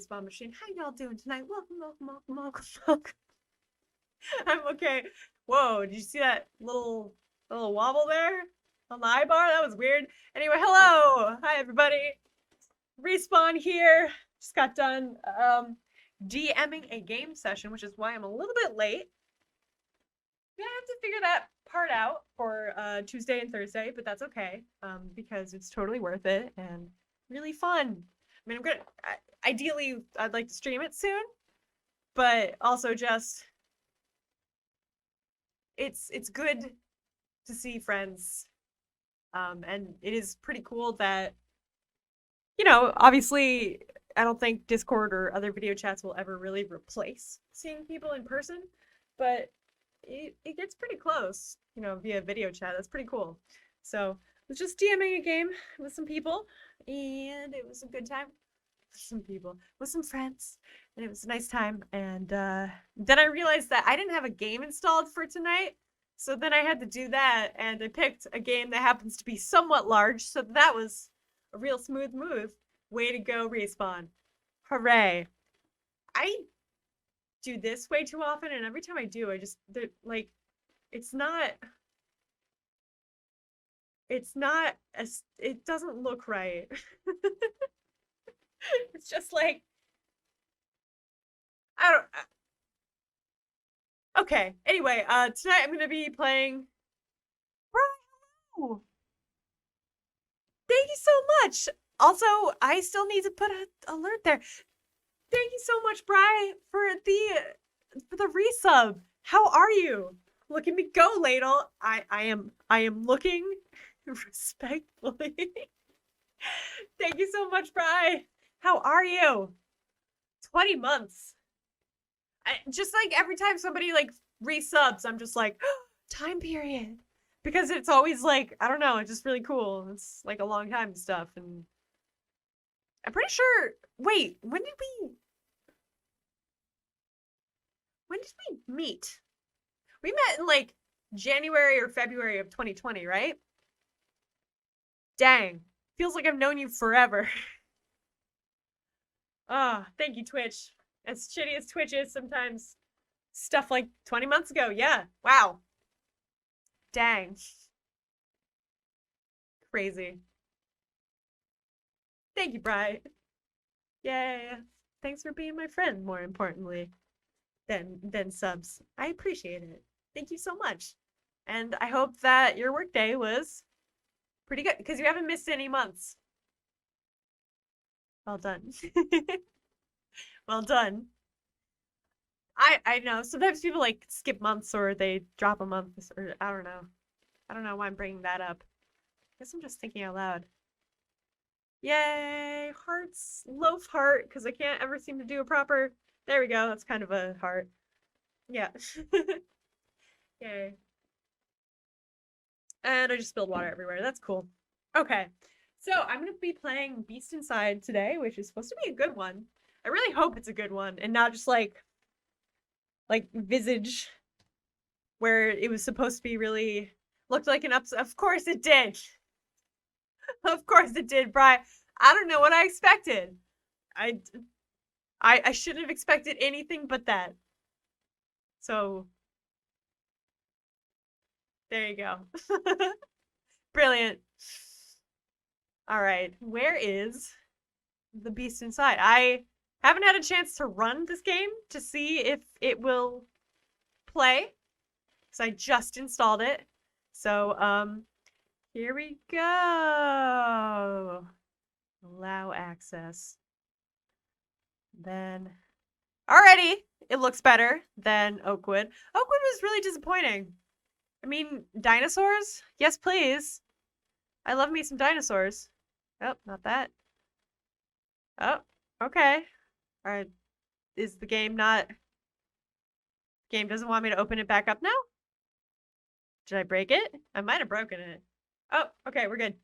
Respawn Machine. How y'all doing tonight? Welcome, welcome, welcome, welcome, welcome. I'm okay. Whoa, did you see that little wobble there on the eye bar? That was weird. Anyway, hello. Hi, everybody. Respawn here. Just got done DMing a game session, which is why I'm a little bit late. Gonna have to figure that part out for Tuesday and Thursday, but that's okay because it's totally worth it and really fun. I mean, ideally, I'd like to stream it soon, but also just it's good to see friends, and it is pretty cool that, you know, obviously, I don't think Discord or other video chats will ever really replace seeing people in person, but it gets pretty close, you know, via video chat. That's pretty cool. So I was just DMing a game with some people, and it was a good time with some people, with some friends, and it was a nice time. And then I realized that I didn't have a game installed for tonight, so then I had to do that, and I picked a game that happens to be somewhat large, so that was a real smooth move. Way to go, Respawn. Hooray. I do this way too often, and every time I do, like, it's not it doesn't look right. It's just like, I don't, okay. Anyway, tonight I'm gonna be playing. Bro, thank you so much. Also, I still need to put an alert there. Thank you so much, Bri, for the resub. How are you? Look at me go, Ladle. I am looking respectfully. Thank you so much, Bri. How are you? 20 months. Just like every time somebody like resubs, I'm just like, oh, time period. Because it's always like, I don't know, it's just really cool. It's like a long time and stuff. And I'm pretty sure, wait, when did we meet? We met in like January or February of 2020, right? Dang. Feels like I've known you forever. Ah, oh, thank you, Twitch. As shitty as Twitch is sometimes, stuff like 20 months ago, yeah. Wow. Dang. Crazy. Thank you, Bri. Yay. Thanks for being my friend, more importantly than subs. I appreciate it. Thank you so much. And I hope that your workday was pretty good, because you haven't missed any months. Well done. Well done. I know sometimes people like skip months or they drop a month, or I don't know. I don't know why I'm bringing that up. I guess I'm just thinking out loud. Yay! Hearts. Loaf heart, because I can't ever seem to do a proper... There we go. That's kind of a heart. Yeah. Yay. And I just spilled water everywhere. That's cool. Okay. So I'm going to be playing Beast Inside today, which is supposed to be a good one. I really hope it's a good one and not just like Visage, where it was supposed to be really looked like an upset. Of course it did. Of course it did, Bri. I don't know what I expected. I shouldn't have expected anything but that. So there you go. Brilliant. All right, where is the Beast Inside? I haven't had a chance to run this game to see if it will play, because I just installed it. So, here we go. Allow access. Then, already, it looks better than Oakwood. Oakwood was really disappointing. I mean, dinosaurs? Yes, please. I love me some dinosaurs. Oh, not that. Oh, okay. Alright. Is the game not... Game doesn't want me to open it back up now? Did I break it? I might have broken it. Oh, okay, we're good.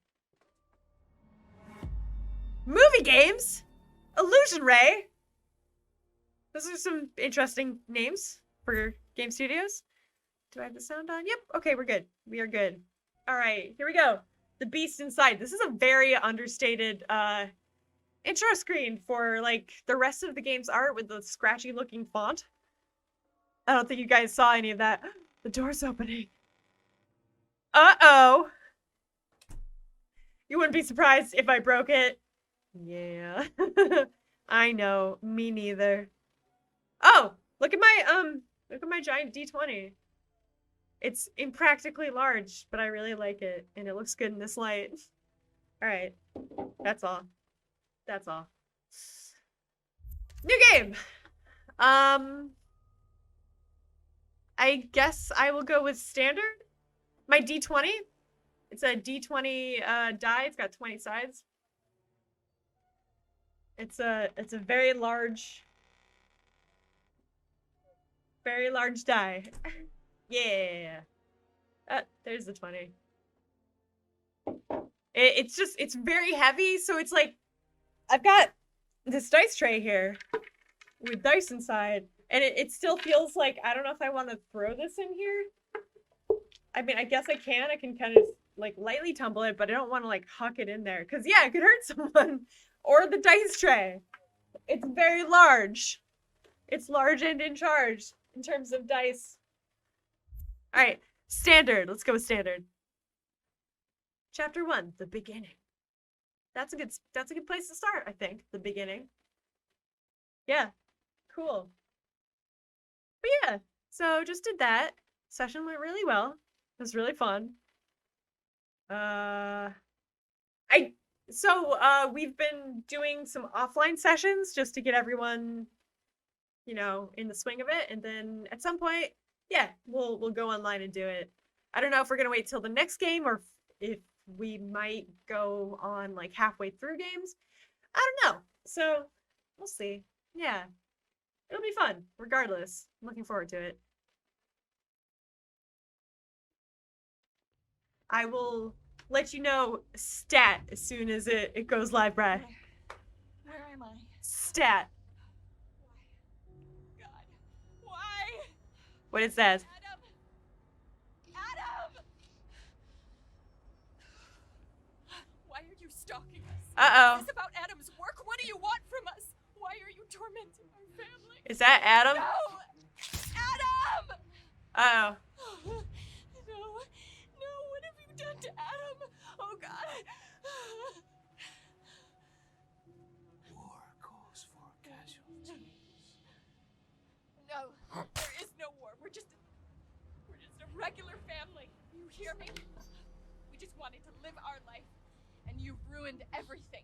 Movie games? Illusion Ray? Those are some interesting names for game studios. Do I have the sound on? Yep, okay, we're good. We are good. Alright, here we go. The Beast Inside. This is a very understated intro screen for like the rest of the game's art with the scratchy looking font. I don't think you guys saw any of that. The door's opening. Uh-oh. You wouldn't be surprised if I broke it. Yeah. I know. Me neither. Oh, look at my giant D20. It's impractically large, but I really like it, and it looks good in this light. All right. That's all. That's all. New game. I guess I will go with standard. My D20. It's a D20 die. It's got 20 sides. It's a very large die. Yeah. There's the 20. It's very heavy, so it's like I've got this dice tray here with dice inside, and it still feels like I don't know if I want to throw this in here. I mean, I guess I can kind of like lightly tumble it, but I don't want to like huck it in there because yeah, it could hurt someone. Or the dice tray. It's very large. It's large and in charge in terms of dice. All right, standard. Let's go with standard. Chapter 1, the beginning. That's a good place to start, I think. The beginning. Yeah, cool. But yeah, so just did that. Session went really well. It was really fun. We've been doing some offline sessions just to get everyone, you know, in the swing of it, and then at some point, yeah, we'll go online and do it. I don't know if we're gonna wait till the next game or if we might go on like halfway through games. I don't know. So we'll see. Yeah, it'll be fun regardless. I'm looking forward to it. I will let you know stat as soon as it goes live, Brad. Where am I? Stat. Why? God. Why? What it says. Adam! Adam! Why are you stalking us? Uh-oh. Is this about Adam's work? What do you want from us? Why are you tormenting our family? Is that Adam? No! Adam! Uh-oh. No, what have you done to Adam? Oh, God. War calls for casualties. No, there is no war. We're just a regular family. You hear me? We just wanted to live our life, and you ruined everything.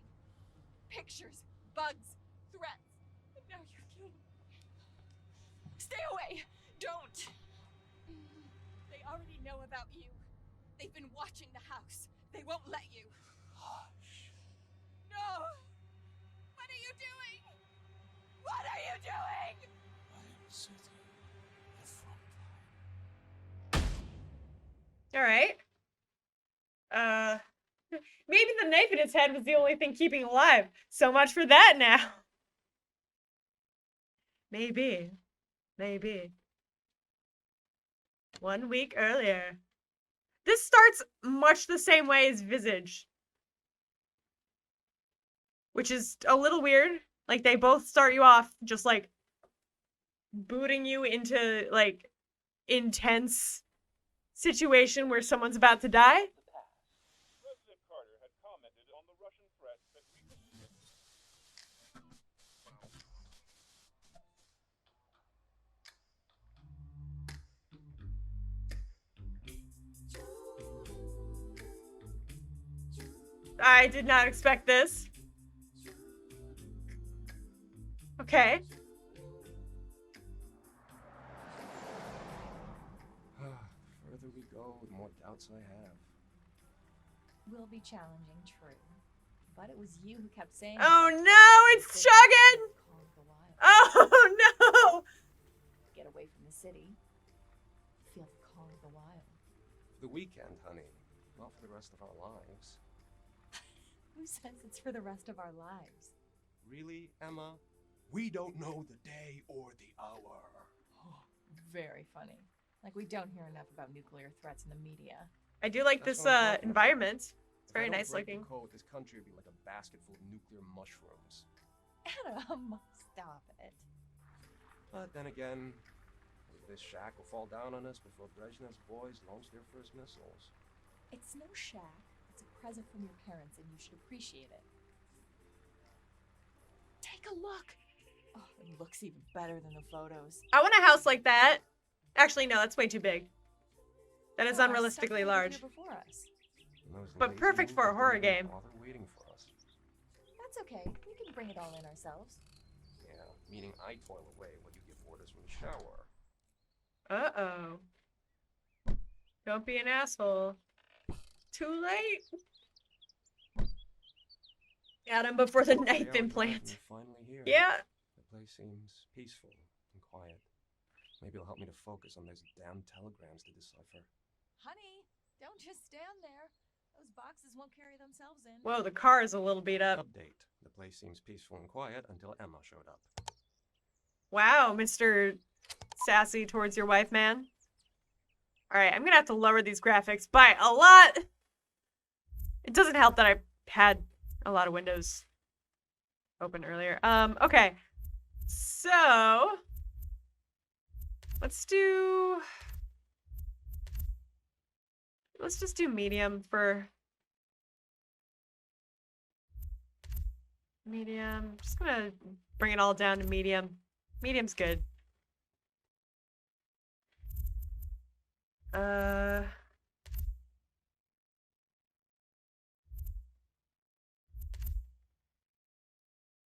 Pictures, bugs, threats, and now you're killing me. Stay away! Don't! They already know about you. They've been watching the house. They won't let you. Hush. No! What are you doing? What are you doing? I am sitting the front line. All right. Maybe the knife in his head was the only thing keeping him alive. So much for that now. Maybe. 1 week earlier. This starts much the same way as Visage. Which is a little weird. Like, they both start you off just, like, booting you into, like, intense situation where someone's about to die. President Carter had commented on the Russian threat that we could... I did not expect this. Okay. The further we go, the more doubts I have. Will be challenging, true. But it was you who kept saying... Oh no, it's Chuggin! Oh no! Get away from the city. Feel the call of the wild. The weekend, honey. Not for the rest of our lives. Who says it's for the rest of our lives? Really, Emma? We don't know the day or the hour. Oh, very funny. Like we don't hear enough about nuclear threats in the media. I do like That's this what I'm talking about. environment. It's very nice break looking. The code, this country would be like a basket full of nuclear mushrooms. Adam, stop it. But then again, this shack will fall down on us before Brezhnev's boys launch their first missiles. It's no shack. It's a present from your parents, and you should appreciate it. Take a look. Oh, it looks even better than the photos. I want a house like that. Actually, no, that's way too big. That is Oh, unrealistically stuff over large. here before us. And those But lazy perfect for a movers horror didn't even game. bother waiting for us. That's okay. We can bring it all in ourselves. Yeah, meaning I toil away while you give orders from the shower. Uh-oh. Don't be an asshole. Too late. Adam before the Okay, knife I'll drive implant. when you're finally here. Yeah. The place seems peaceful and quiet. Maybe it'll help me to focus on those damn telegrams to decipher. Honey, don't just stand there. Those boxes won't carry themselves in. Whoa, the car is a little beat up. Update. The place seems peaceful and quiet until Emma showed up. Wow, Mr. Sassy towards your wife, man. Alright, I'm gonna have to lower these graphics by a lot. It doesn't help that I had a lot of windows open earlier. Okay. So let's just do medium for medium. Just gonna bring it all down to medium. Medium's good.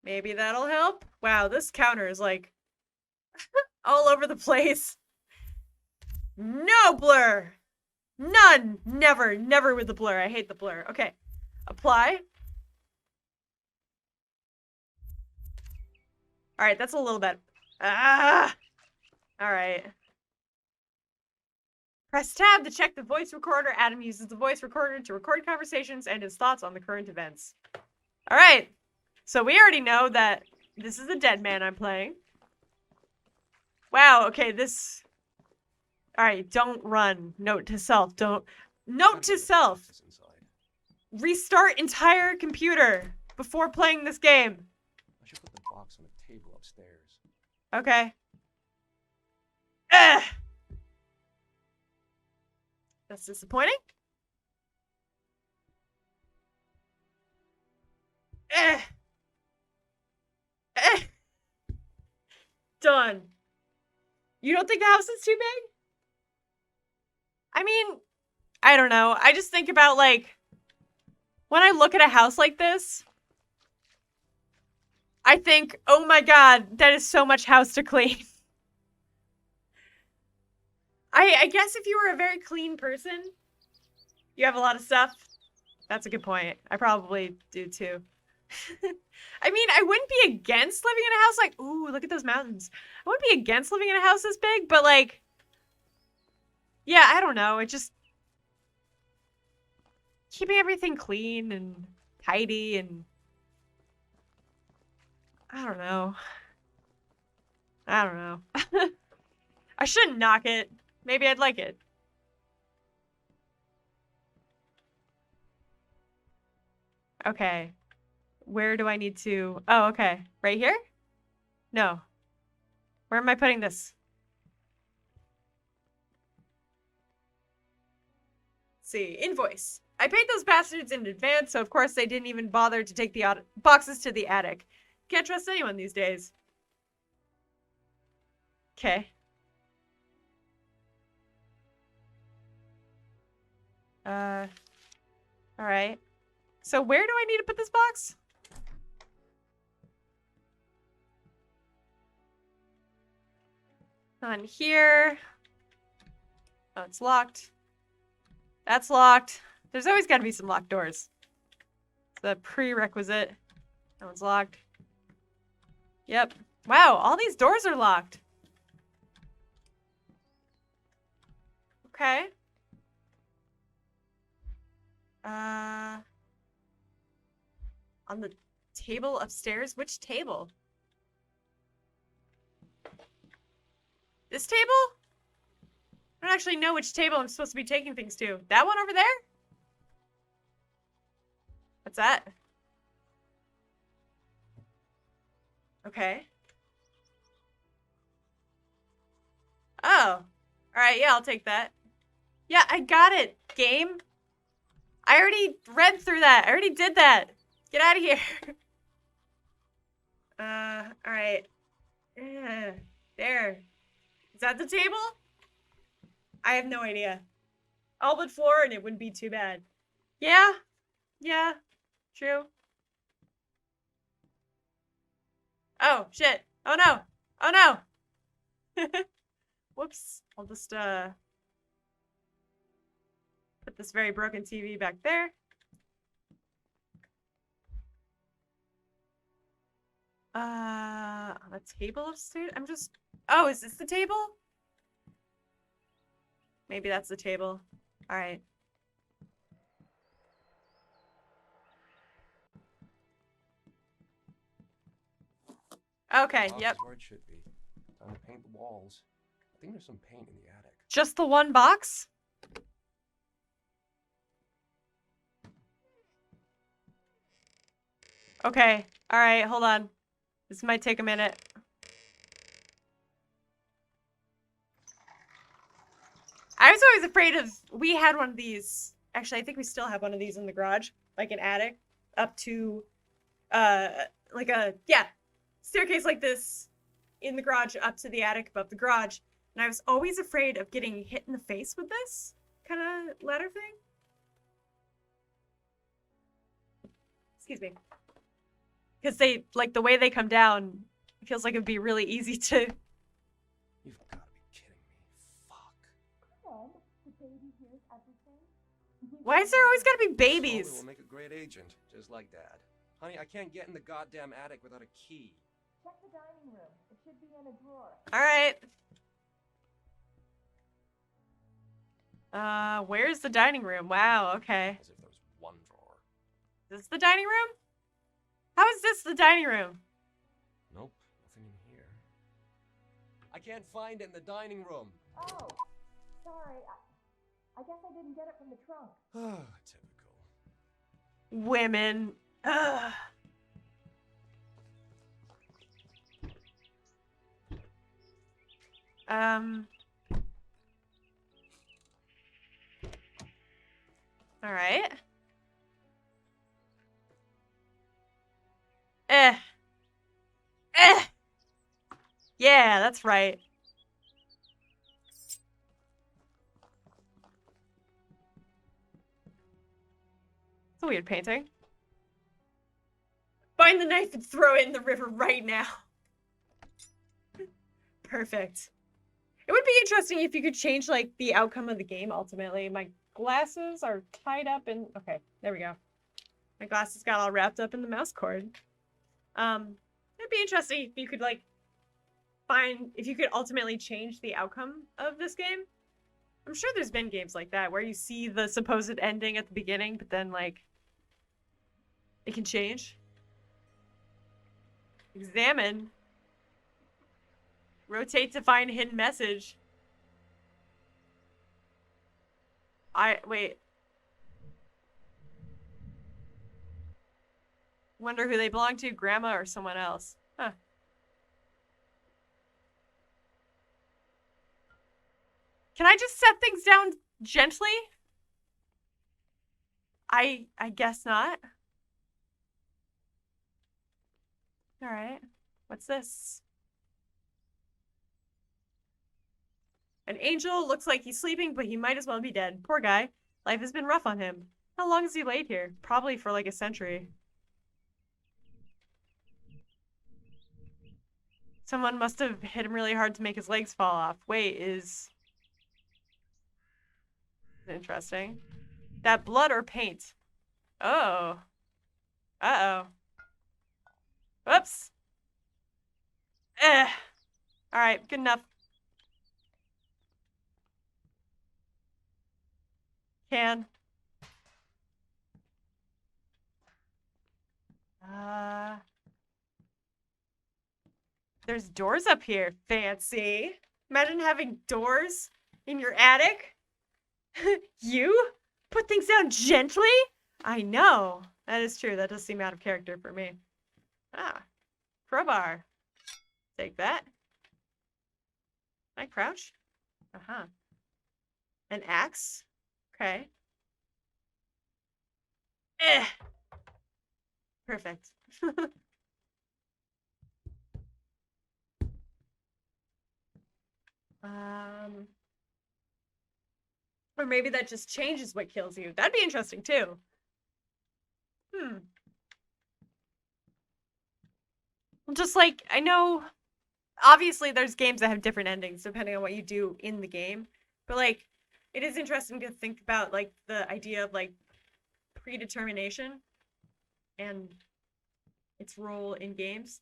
Maybe that'll help. Wow, this counter is like all over the place. No blur. None. Never. Never with the blur. I hate the blur. Okay. Apply. Alright, that's a little bit. Ah! Alright. Press tab to check the voice recorder. Adam uses the voice recorder to record conversations and his thoughts on the current events. Alright. So we already know that this is a dead man I'm playing. Wow, okay, this... Alright, don't run. Note to self, don't... Note to self! Restart entire computer before playing this game. I should put the box on the table upstairs. Okay. Ugh! That's disappointing. Ugh! Ugh! Done. You don't think the house is too big? I mean, I don't know. I just think about, like, when I look at a house like this, I think, oh my god, that is so much house to clean. I guess if you were a very clean person, you have a lot of stuff. That's a good point. I probably do too. I mean, I wouldn't be against living in a house like, ooh, look at those mountains. I wouldn't be against living in a house this big, but like, yeah, I don't know. It just, keeping everything clean and tidy and, I don't know. I don't know. I shouldn't knock it. Maybe I'd like it. Okay. Where do I need to... Oh, okay. Right here? No. Where am I putting this? Let's see. Invoice. I paid those bastards in advance, so of course they didn't even bother to take the boxes to the attic. Can't trust anyone these days. Okay. Alright. So where do I need to put this box? On here. Oh, it's locked. That's locked. There's always got to be some locked doors. It's the prerequisite. That one's locked. Yep. Wow, all these doors are locked. Okay. On the table upstairs? Which table? This table? I don't actually know which table I'm supposed to be taking things to. That one over there? What's that? Okay. Oh. Alright, yeah, I'll take that. Yeah, I got it, game. I already read through that. I already did that. Get out of here. Alright. There. Is that the table? I have no idea. All but floor and it wouldn't be too bad. Yeah. Yeah. True. Oh, shit. Oh no. Oh no. Whoops. I'll just, put this very broken TV back there. A table of state? I'm just... Oh, is this the table? Maybe that's the table. Alright. Okay, Box yep. is where it should be. Time to paint the walls. I think there's some paint in the attic. Just the one box? Okay. Alright, hold on. This might take a minute. I was always afraid of... We had one of these. Actually, I think we still have one of these in the garage. Like an attic. Up to... like a... Yeah. Staircase like this. In the garage up to the attic above the garage. And I was always afraid of getting hit in the face with this kind of ladder thing. Excuse me. Because they, like, the way they come down, it feels like it'd be really easy to... You've got to be kidding me. Fuck. The baby hears everything. Why is there always gotta be Slowly babies? will make a great agent, just like Dad. Honey, I can't get in the goddamn attic without a key. Check the dining room. It should be in a drawer. Alright. Where's the dining room? Wow, okay. As if there was one drawer. Is this the dining room? How is this the dining room? Nope, nothing in here. I can't find it in the dining room. Oh, sorry. I guess I didn't get it from the trunk. Ah, typical. Women. Ugh. Alright. Yeah, that's right. It's a weird painting. Find the knife and throw it in the river right now. Perfect. It would be interesting if you could change, like, the outcome of the game, ultimately. My glasses are tied up in... Okay, there we go. My glasses got all wrapped up in the mouse cord. It'd be interesting if you could, like, if you could ultimately change the outcome of this game. I'm sure there's been games like that, where you see the supposed ending at the beginning, but then, like, it can change. Examine. Rotate to find hidden message. Wait. Wonder who they belong to, Grandma or someone else. Huh. Can I just set things down gently? I guess not. Alright. What's this? An angel looks like he's sleeping, but he might as well be dead. Poor guy. Life has been rough on him. How long has he laid here? Probably for like a century. Someone must have hit him really hard to make his legs fall off. Wait, is... Interesting. That blood or paint? Oh. Uh-oh. Whoops. Alright, good enough. Can. There's doors up here. Fancy. Imagine having doors in your attic. You? Put things down gently? I know. That is true. That does seem out of character for me. Ah, crowbar. Take that. Can I crouch? Uh-huh. An axe? Okay. Eh! Perfect. Or maybe that just changes what kills you. That'd be interesting too. Just like, I know, obviously there's games that have different endings depending on what you do in the game. But like, it is interesting to think about like the idea of like predetermination and its role in games.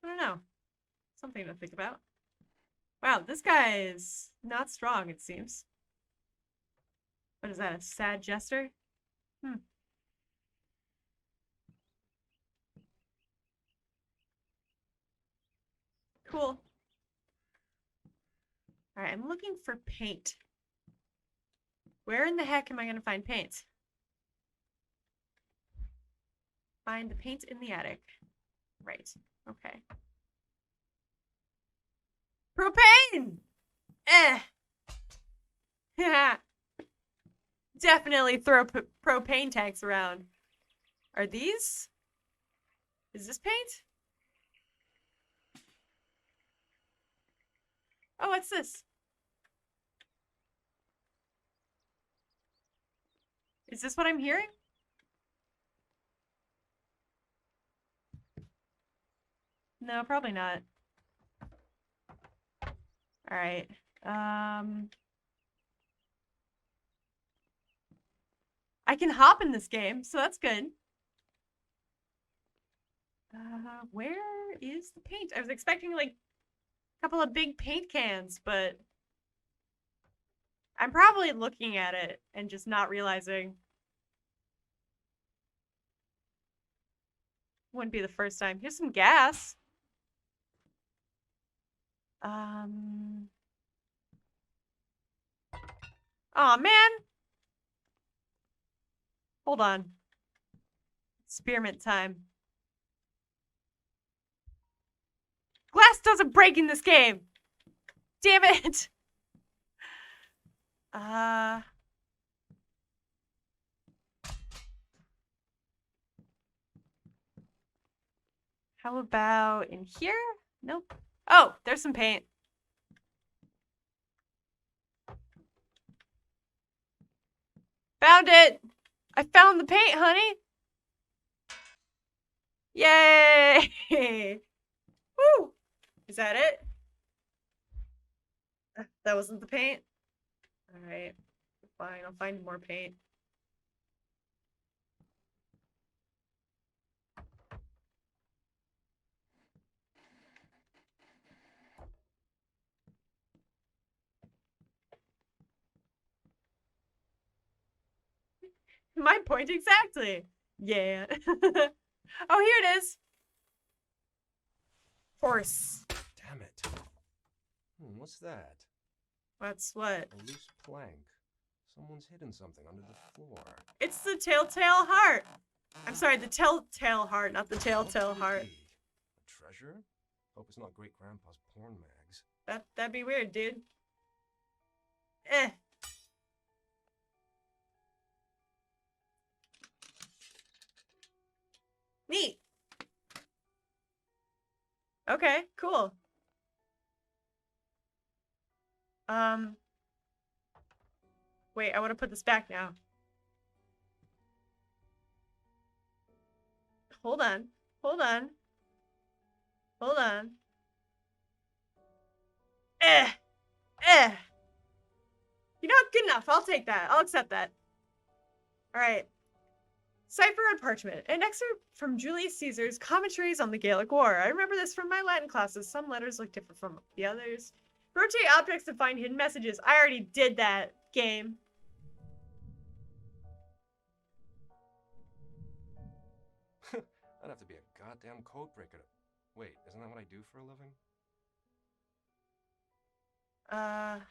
I don't know. Something to think about. Wow, this guy is not strong, it seems. What is that, a sad jester? Cool. Alright, I'm looking for paint. Where in the heck am I gonna find paint? Find the paint in the attic. Right. Okay. Propane! Eh. Yeah. Definitely throw propane tanks around. Are these? Is this paint? Oh, what's this? Is this what I'm hearing? No, probably not. Alright. I can hop in this game, so that's good. Where is the paint? I was expecting like a couple of big paint cans, but I'm probably looking at it and just not realizing. Wouldn't be the first time. Here's some gas. Aw, man. Hold on. Spearmint time. Glass doesn't break in this game. Damn it. How about in here? Nope. Oh, there's some paint. Found it. I found the paint, honey. Yay. Woo. Is that it? That wasn't the paint? Alright. Fine, I'll find more paint. My point exactly. Yeah. Oh, here it is. Horse. Damn it. What's that? What's what? A loose plank. Someone's hidden something under the floor. It's the telltale heart. I'm sorry, the telltale heart, not the telltale What could it heart. be? A treasure? Hope it's not great grandpa's porn mags. That'd be weird, dude. Eh. Neat. Okay, cool. Wait, I want to put this back now. Hold on. Hold on. Hold on. Eh. Eh. You know, good enough. I'll take that. I'll accept that. Alright. Cipher on Parchment. An excerpt from Julius Caesar's Commentaries on the Gallic War. I remember this from my Latin classes. Some letters look different from the others. Rotate objects to find hidden messages. I already did that, game. I'd have to be a goddamn code breaker to... Wait, isn't that what I do for a living? What?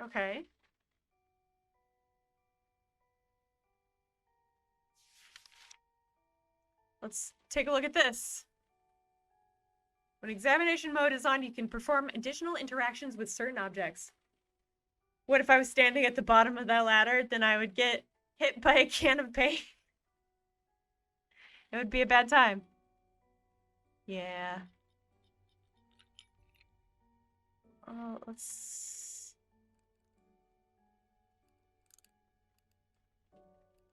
Okay. Let's take a look at this. When examination mode is on, you can perform additional interactions with certain objects. What if I was standing at the bottom of that ladder? Then I would get hit by a can of paint. It would be a bad time. Yeah. Oh, let's...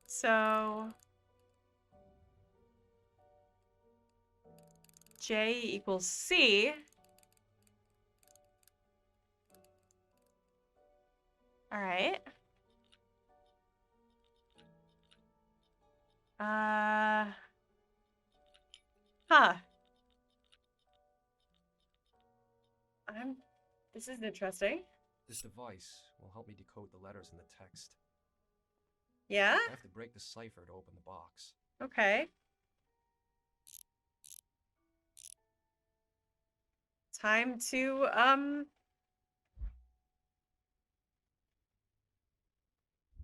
So... J equals C. Alright. Huh. This is interesting. This device will help me decode the letters in the text. Yeah? I have to break the cipher to open the box. Okay. Time to,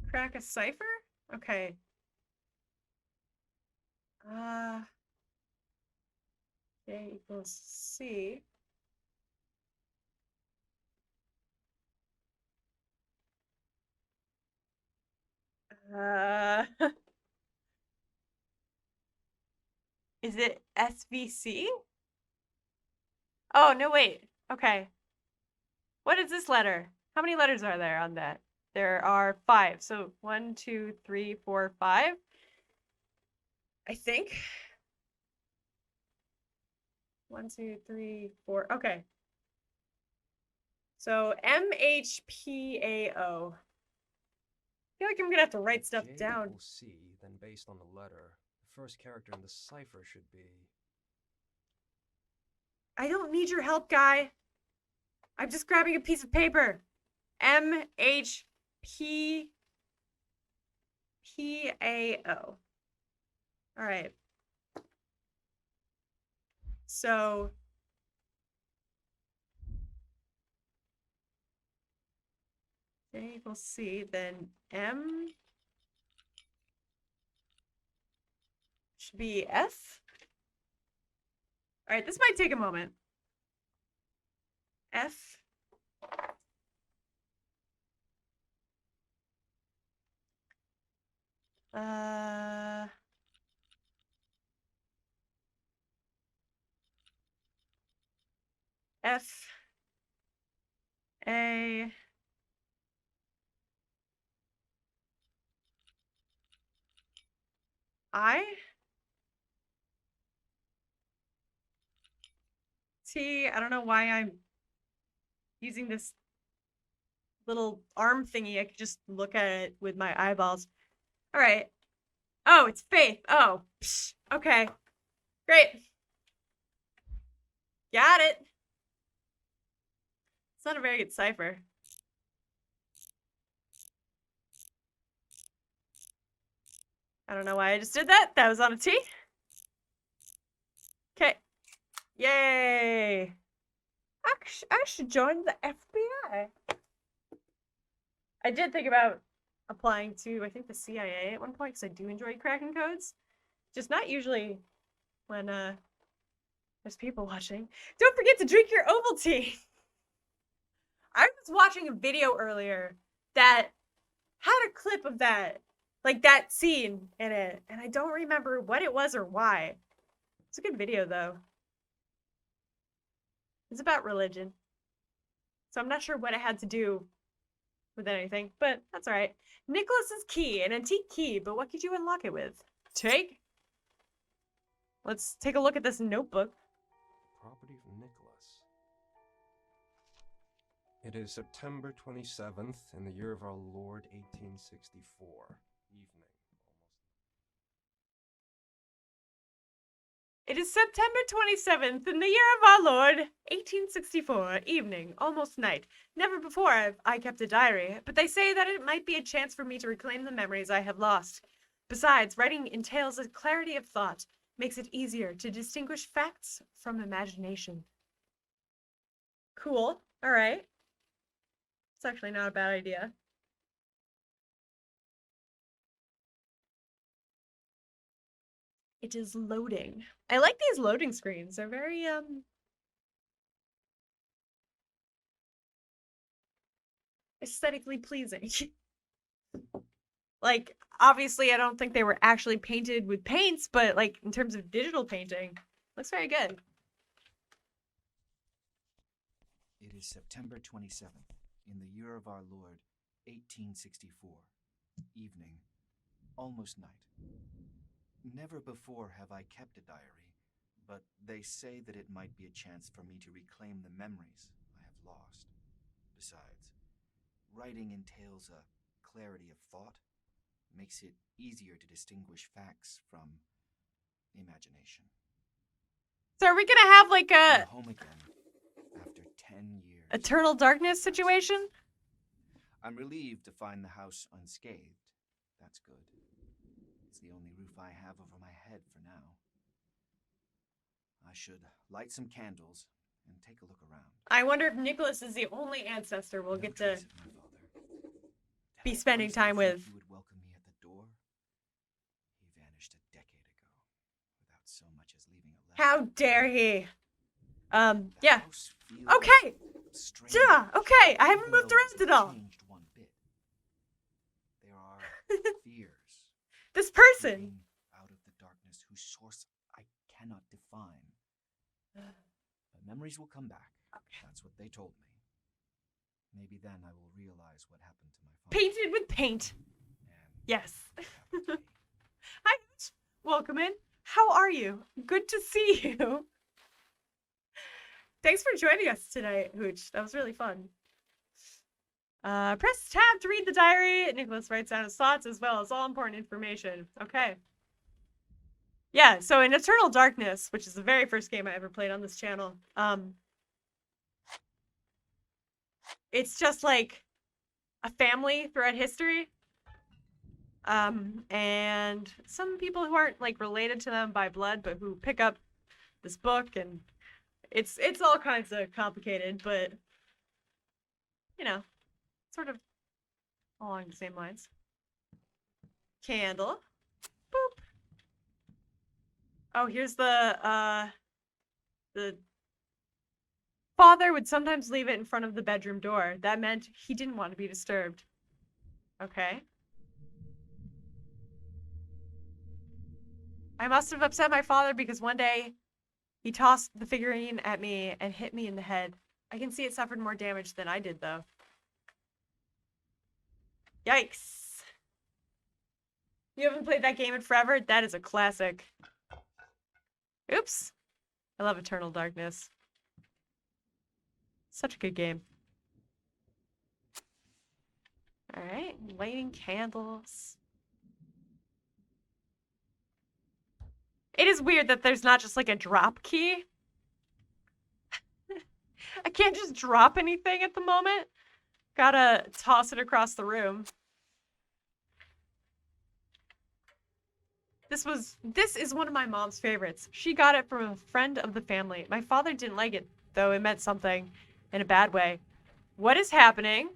crack a cipher? Okay. J equals C. Is it SVC? Oh, no, wait. Okay. What is this letter? How many letters are there on that? There are 5. So 1, 2, 3, 4, 5. I think. 1, 2, 3, 4. Okay. So MHPAO. I feel like I'm gonna have to write stuff J down. equals C, then based on the letter, the first character in the cipher should be... I don't need your help, guy. I'm just grabbing a piece of paper. MHPAO. All right. So J equals C, then M should be F. All right, this might take a moment. F. F. A. I. T. I don't know why I'm using this little arm thingy. I could just look at it with my eyeballs. All right. Oh, it's Faith. Oh, psh, okay. Great. Got it. It's not a very good cipher. I don't know why I just did that. That was on a T. Okay. Yay. I should join the FBI. I did think about applying to, I think, the CIA at one point, because I do enjoy cracking codes. Just not usually when there's people watching. Don't forget to drink your Ovaltine. I was watching a video earlier that had a clip of that, like that scene in it, and I don't remember what it was or why. It's a good video, though. It's about religion. So I'm not sure what it had to do with anything, but that's all right. Nicholas's key, an antique key, but what could you unlock it with? Take? Let's take a look at this notebook. Property of Nicholas. It is September 27th in the year of our Lord 1864. Evening. It is September 27th in the year of our Lord, 1864, evening, almost night. Never before have I kept a diary, but they say that it might be a chance for me to reclaim the memories I have lost. Besides, writing entails a clarity of thought, makes it easier to distinguish facts from imagination. Cool. All right. It's actually not a bad idea. It is loading. I like these loading screens. They're very, aesthetically pleasing. Like, obviously, I don't think they were actually painted with paints, but, like, in terms of digital painting, looks very good. It is September 27th, in the year of our Lord, 1864. Evening, almost night. Never before have I kept a diary, but they say that it might be a chance for me to reclaim the memories I have lost. Besides, writing entails a clarity of thought, makes it easier to distinguish facts from imagination. So are we gonna have, like, I'm a home again after 10 years. Eternal Darkness situation? I'm relieved to find the house unscathed. That's good. It's the only roof I have over my head for now. I should light some candles and take a look around. I wonder if Nicholas is the only ancestor we'll No get to trace of my father. be Had I spending honestly time think with. He would welcome me at the door. He vanished a decade ago, without so much as leaving a letter. How dare he? The Yeah. house feels Okay. strange, Yeah, okay. I haven't even moved though it around at hasn't all. changed one bit. There are fears This person. creeping out of the darkness whose source I cannot define. But memories will come back. That's what they told me. Maybe then I will realize what happened to my father. Painted with paint. And Yes. what happened to me. Hi, Hooch. Welcome in. How are you? Good to see you. Thanks for joining us today, Hooch. That was really fun. Press tab to read the diary. Nicholas writes down his thoughts as well as all important information. Okay. Yeah, so in Eternal Darkness, which is the very first game I ever played on this channel, it's just like a family throughout history. And some people who aren't like related to them by blood, but who pick up this book, and it's all kinds of complicated, but you know, sort of along the same lines. Candle. Boop. Oh, here's the father would sometimes leave it in front of the bedroom door. That meant he didn't want to be disturbed. Okay. I must have upset my father because one day he tossed the figurine at me and hit me in the head. I can see it suffered more damage than I did, though. Yikes. You haven't played that game in forever? That is a classic. Oops. I love Eternal Darkness. Such a good game. Alright, lighting candles. It is weird that there's not just like a drop key. I can't just drop anything at the moment. Gotta toss it across the room. This is one of my mom's favorites. She got it from a friend of the family. My father didn't like it, though it meant something in a bad way. What is happening?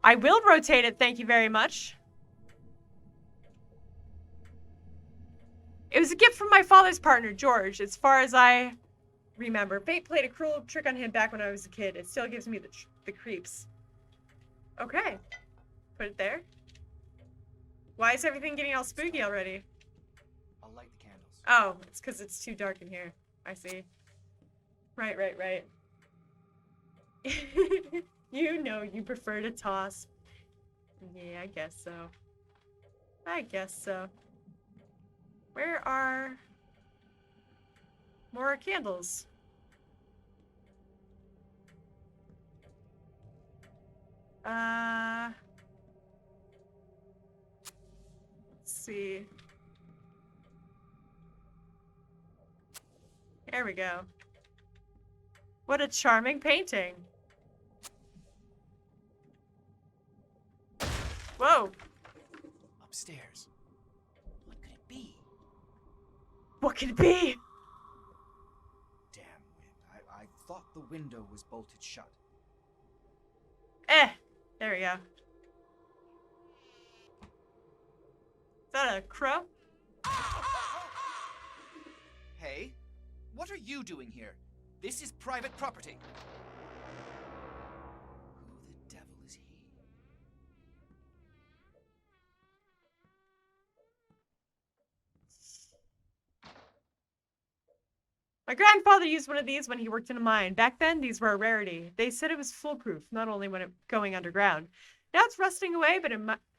I will rotate it, thank you very much. It was a gift from my father's partner, George, as far as I remember. Fate played a cruel trick on him back when I was a kid. It still gives me the creeps. Okay. Put it there. Why is everything getting all spooky already? I'll light the candles. Oh, it's because it's too dark in here. I see. Right. You know you prefer to toss. Yeah, I guess so. Where are more candles? Let's see. There we go. What a charming painting. Whoa. Upstairs. What could it be? What could it be? Damn wind. I thought the window was bolted shut. There we go. Is that a crow? Hey, what are you doing here? This is private property. Who the devil is he? My grandfather used one of these when he worked in a mine. Back then, these were a rarity. They said it was foolproof, not only when going underground. Now it's rusting away,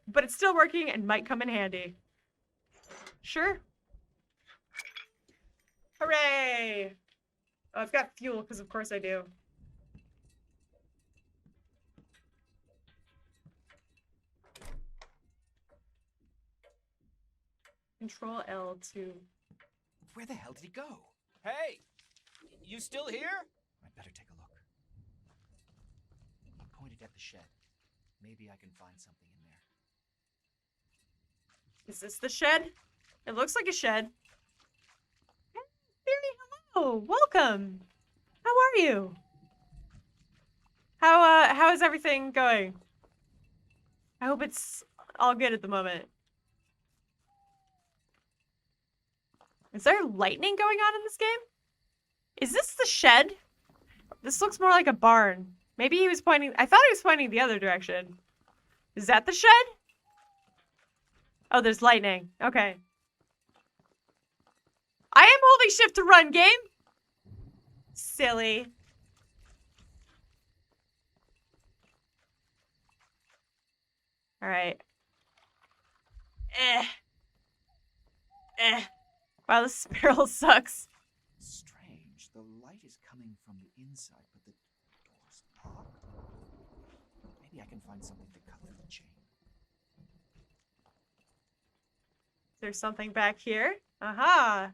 but it's still working and might come in handy. Sure. Hooray! Oh, I've got fuel, because of course I do. Control L to... Where the hell did he go? Hey! You still here? I'd better take a look. He pointed at the shed. Maybe I can find something in there. Is this the shed? It looks like a shed. Hey, Theory, hello! Welcome! How are you? How is everything going? I hope it's all good at the moment. Is there lightning going on in this game? Is this the shed? This looks more like a barn. Maybe he was pointing... I thought he was pointing the other direction. Is that the shed? Oh, there's lightning. Okay. I am holding shift to run, game! Silly. Alright. Wow, this barrel sucks. Strange. The light is coming from the inside, but the door's locked. Maybe I can find something to cut through the chain. There's something back here. Aha!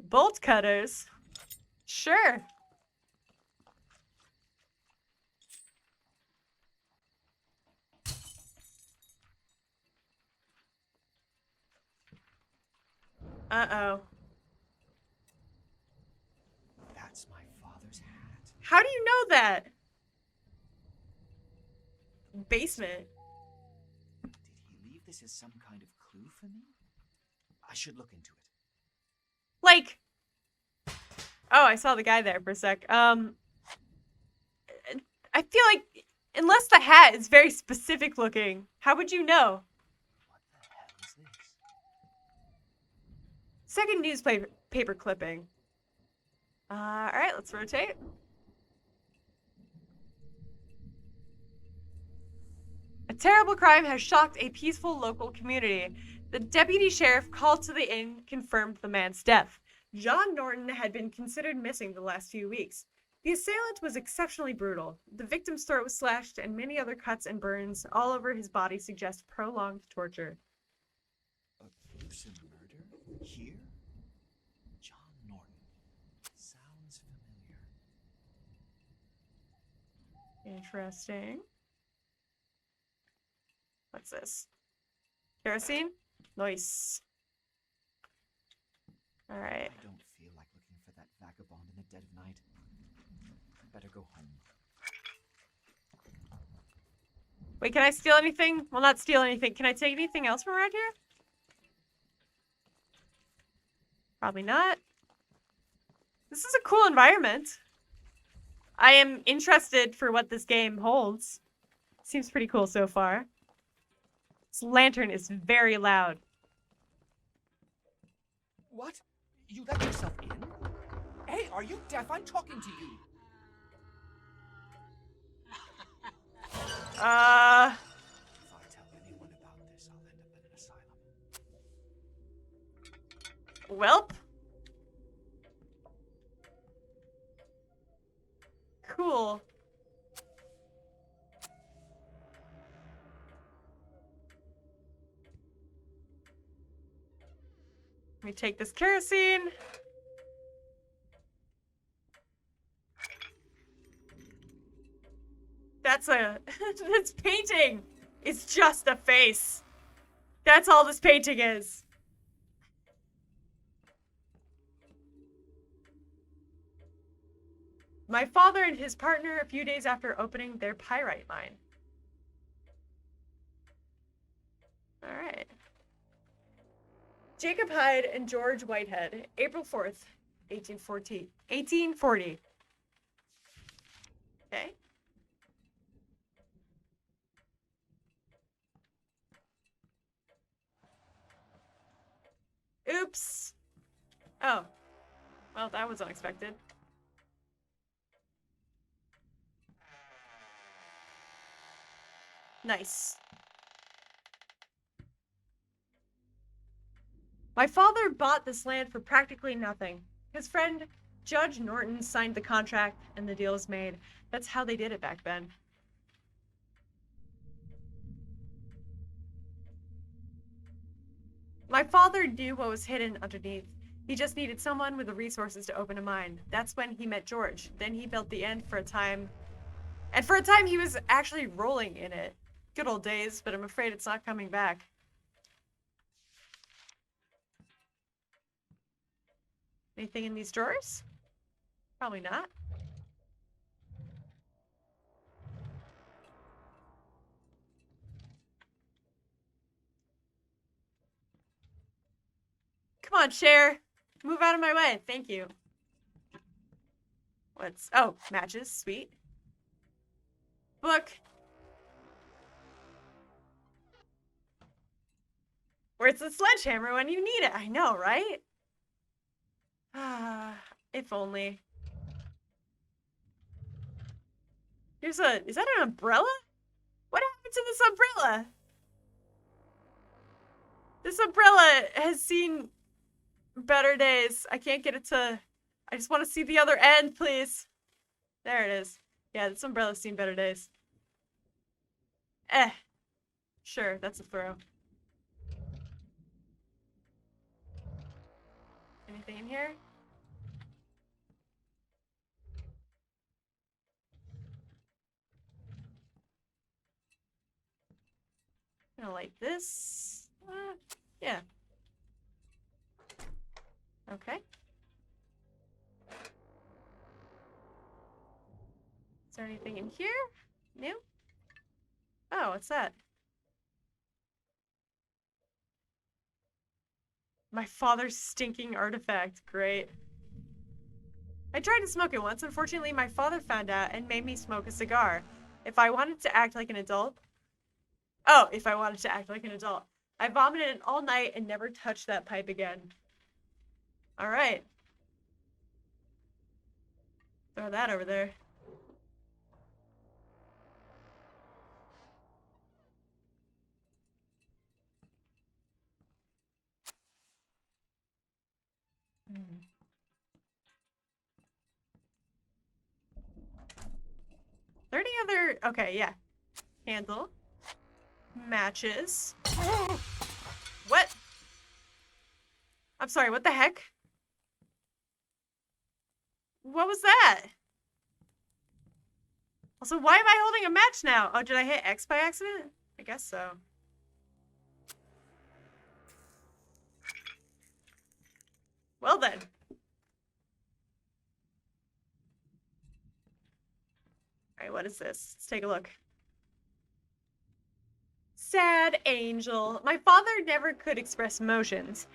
Bolt cutters. Sure. Uh-oh. That's my father's hat. How do you know that? Basement. Did he leave this as some kind of clue for me? I should look into it. Like... Oh, I saw the guy there for a sec. I feel like, unless the hat is very specific looking, how would you know? What the hell is this? Second newspaper clipping. Alright, let's rotate. A terrible crime has shocked a peaceful local community. The deputy sheriff called to the inn confirmed the man's death. John Norton had been considered missing the last few weeks. The assailant was exceptionally brutal. The victim's throat was slashed, and many other cuts and burns all over his body suggest prolonged torture. A gruesome murder? Here? John Norton. Sounds familiar. Interesting. What's this? Kerosene? Nice. Alright. I don't feel like looking for that vagabond in the dead of night. I better go home. Wait, can I steal anything? Well, not steal anything. Can I take anything else from around here? Probably not. This is a cool environment. I am interested for what this game holds. Seems pretty cool so far. This lantern is very loud. What? You let yourself in? Hey, are you deaf? I'm talking to you. If I tell anyone about this, I'll end up in an asylum. Welp. Cool. Let me take this kerosene. That's this painting is just a face. That's all this painting is. My father and his partner a few days after opening their pyrite mine. All right. Jacob Hyde and George Whitehead, April 4th, 1840. 1840. Okay. Oops. Oh. Well, that was unexpected. Nice. My father bought this land for practically nothing. His friend, Judge Norton, signed the contract and the deal was made. That's how they did it back then. My father knew what was hidden underneath. He just needed someone with the resources to open a mine. That's when he met George. Then he built the end for a time. And for a time, he was actually rolling in it. Good old days, but I'm afraid it's not coming back. Anything in these drawers? Probably not. Come on, Cher. Move out of my way. Thank you. What's... Oh, matches. Sweet. Book. Where's the sledgehammer when you need it? I know, right? Ah, if only. Here's a... Is that an umbrella? What happened to this umbrella? This umbrella has seen better days. I can't get it to... I just want to see the other end, please. There it is. Yeah, this umbrella's seen better days. Sure, that's a throw. Anything in here? I'm gonna light this. Yeah. Okay. Is there anything in here? No? Oh, what's that? My father's stinking artifact. Great. I tried to smoke it once. Unfortunately, my father found out and made me smoke a cigar. If I wanted to act like an adult... Oh, if I wanted to act like an adult. I vomited all night and never touched that pipe again. Alright. Throw that over there. Mm. There any other... Okay, yeah. Handle. Matches. What? I'm sorry, what the heck? What was that? Also, why am I holding a match now? Oh, did I hit X by accident? I guess so. Well then. Alright, what is this? Let's take a look. Sad angel. My father never could express emotions,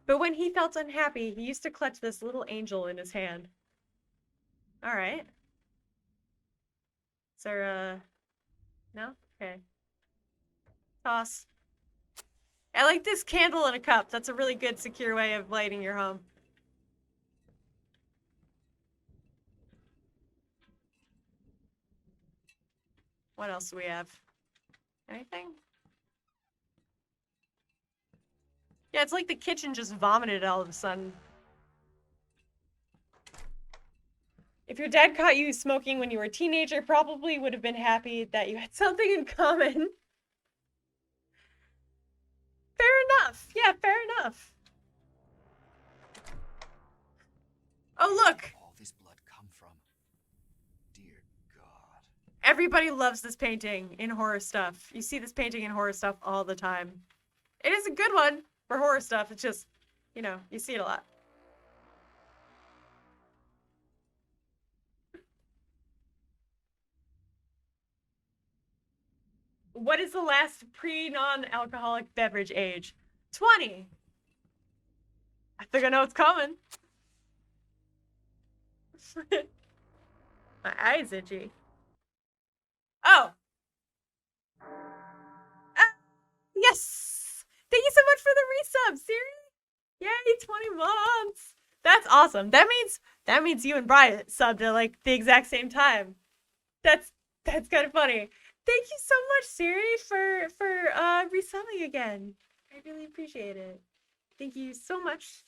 but when he felt unhappy, he used to clutch this little angel in his hand. Alright. Is there a... No? Okay. Toss. I like this candle in a cup. That's a really good, secure way of lighting your home. What else do we have? Anything? Yeah, it's like the kitchen just vomited all of a sudden. If your dad caught you smoking when you were a teenager, probably would have been happy that you had something in common. Fair enough. Yeah, fair enough. Oh, look! All this blood come from? Dear God. Everybody loves this painting in horror stuff. You see this painting in horror stuff all the time. It is a good one for horror stuff. It's just, you know, you see it a lot. What is the last pre-non-alcoholic beverage age? 20. I think I know what's coming. My eye's itchy. Oh. Ah, yes! Thank you so much for the resub, Siri. Yay, 20 months. That's awesome. That means you and Brian subbed at like the exact same time. That's kind of funny. Thank you so much, Siri, for resubbing again. I really appreciate it. Thank you so much.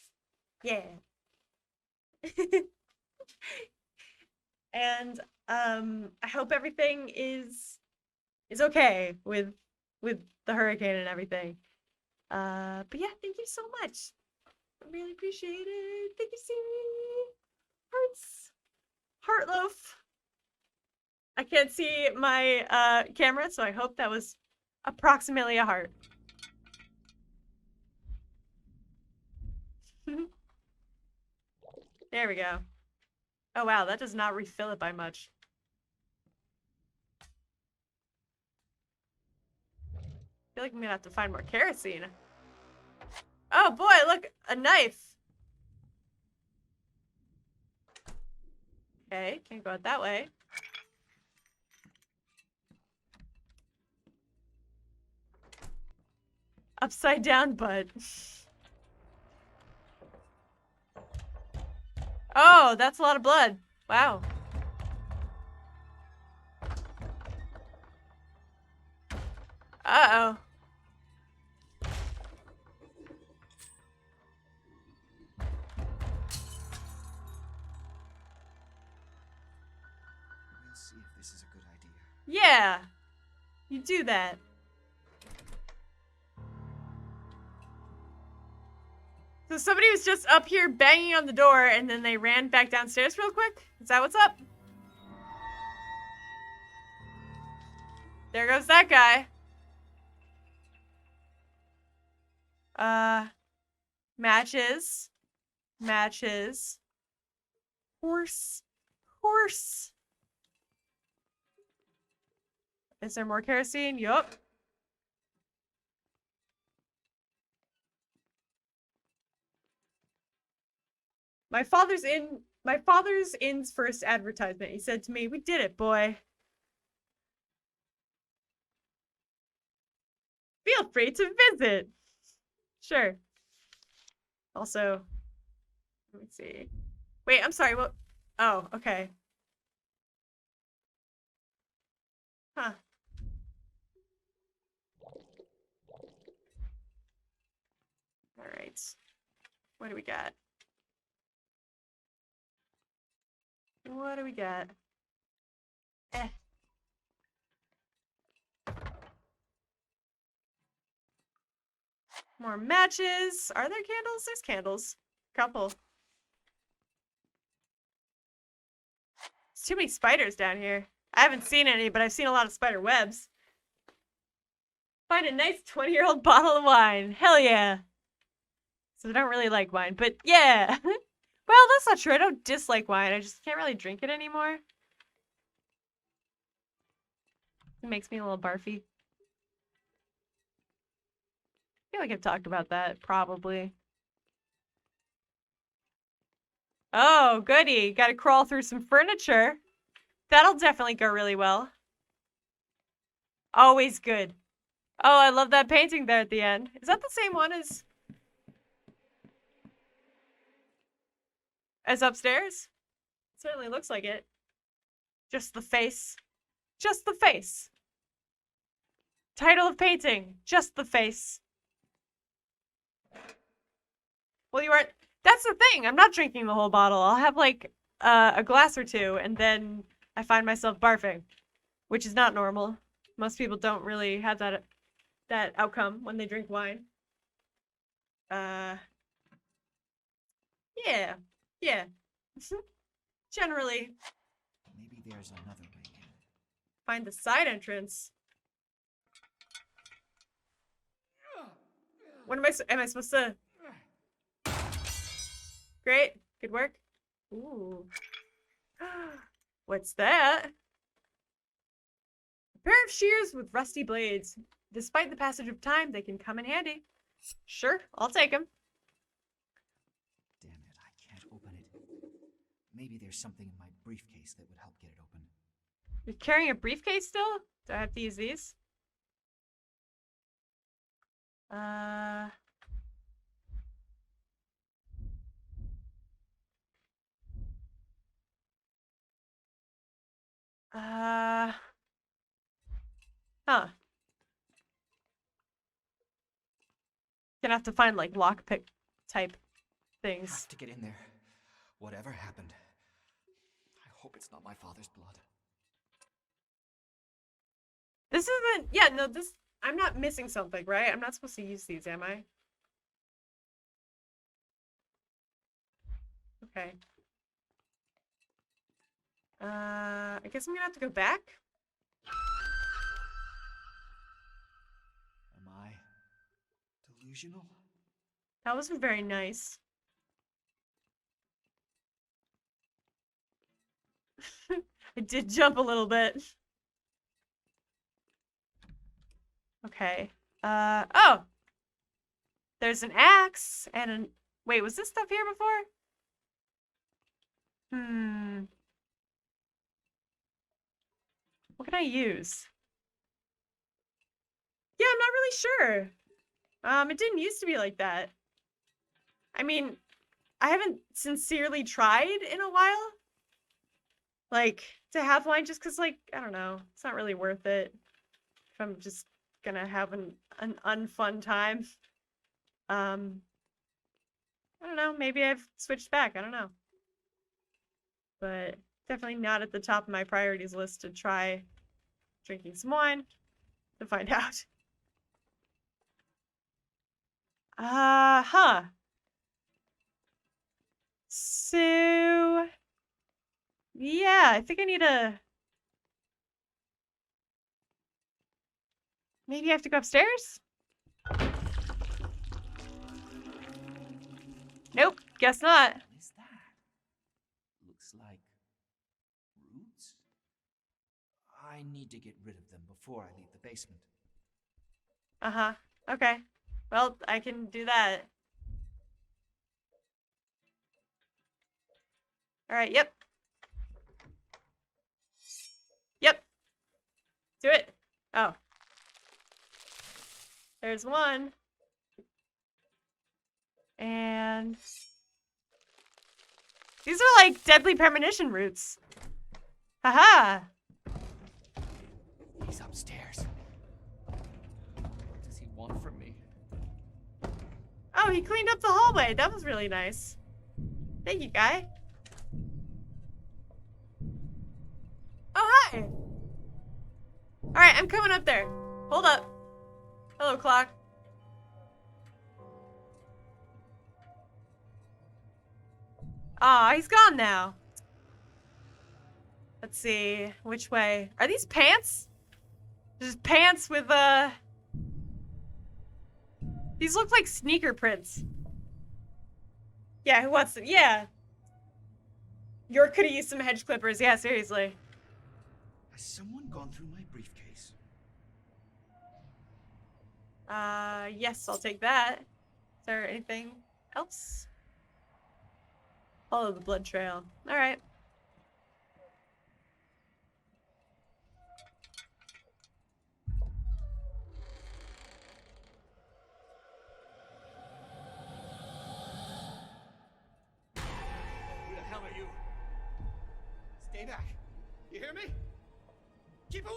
Yeah. And I hope everything is okay with the hurricane and everything. But yeah, thank you so much. I really appreciate it. Thank you, Siri. Hearts. Heart loaf. I can't see my camera, so I hope that was approximately a heart. There we go. Oh wow, that does not refill it by much. I feel like I'm gonna have to find more kerosene. Oh boy, look, a knife. Okay, can't go out that way. Upside down butt. Oh, that's a lot of blood. Wow. Uh-oh. We'll see if this is a good idea. Yeah. You do that. So somebody was just up here banging on the door and then they ran back downstairs real quick? Is that what's up? There goes that guy. Matches. Matches. Horse. Horse. Is there more kerosene? Yup. My father's in's first advertisement. He said to me, "We did it, boy. Feel free to visit." Sure. Also, let me see. Wait, I'm sorry, what? Oh, okay. Huh. Alright. What do we got? What do we got? Eh. More matches. Are there candles? There's candles. Couple. There's too many spiders down here. I haven't seen any, but I've seen a lot of spider webs. Find a nice 20-year-old bottle of wine. Hell yeah. So I don't really like wine, but yeah. Well, that's not true. I don't dislike wine. I just can't really drink it anymore. It makes me a little barfy. I feel like I've talked about that, probably. Oh, goody. Gotta crawl through some furniture. That'll definitely go really well. Always good. Oh, I love that painting there at the end. Is that the same one as upstairs? Certainly looks like it. Just the face. Just the face. Title of painting. Just the face. Well, you aren't... That's the thing. I'm not drinking the whole bottle. I'll have, like, a glass or two, and then I find myself barfing. Which is not normal. Most people don't really have that outcome when they drink wine. Yeah. Yeah. Generally. Maybe there's another way in. Find the side entrance. What am I supposed to... Great. Good work. Ooh. What's that? pair of shears with rusty blades. Despite the passage of time, they can come in handy. Sure, I'll take them. Damn it, I can't open it. Maybe there's something in my briefcase that would help get it open. You're carrying a briefcase still? Do I have to use these? Huh. Gonna have to find like lockpick type things. Have to get in there. Whatever happened. I hope it's not my father's blood. This isn't. Yeah, no. This. I'm not missing something, right? I'm not supposed to use these, am I? Okay. I guess I'm gonna have to go back. Am I delusional? That wasn't very nice. I did jump a little bit. Okay. Oh! There's an axe and an... Wait, was this stuff here before? What can I use? Yeah, I'm not really sure. It didn't used to be like that. I mean, I haven't sincerely tried in a while. Like, to have wine just because, like, I don't know. It's not really worth it. If I'm just gonna have an unfun time. I don't know. Maybe I've switched back. I don't know. But definitely not at the top of my priorities list to try drinking some wine to find out. Huh. So, yeah, I think I need a... Maybe I have to go upstairs? Nope, guess not. What is that? Looks like roots? I need to get rid of them before I leave the basement. Uh-huh. Okay. Well, I can do that. Alright, yep. Yep. Do it. Oh. There's one. And... These are like deadly premonition roots. Haha. He's upstairs. What does he want from me? Oh, he cleaned up the hallway. That was really nice. Thank you, guy. Oh, hi. Alright, I'm coming up there. Hold up. Hello, clock. Aw, he's gone now. Let's see. Which way? Are these pants? Just pants with, These look like sneaker prints. Yeah, who wants them? Yeah. York could have used some hedge clippers. Yeah, seriously. Has someone gone through my briefcase? Yes, I'll take that. Is there anything else? Follow the blood trail. Alright. Who the hell are you? Stay back. You hear me? Keep away!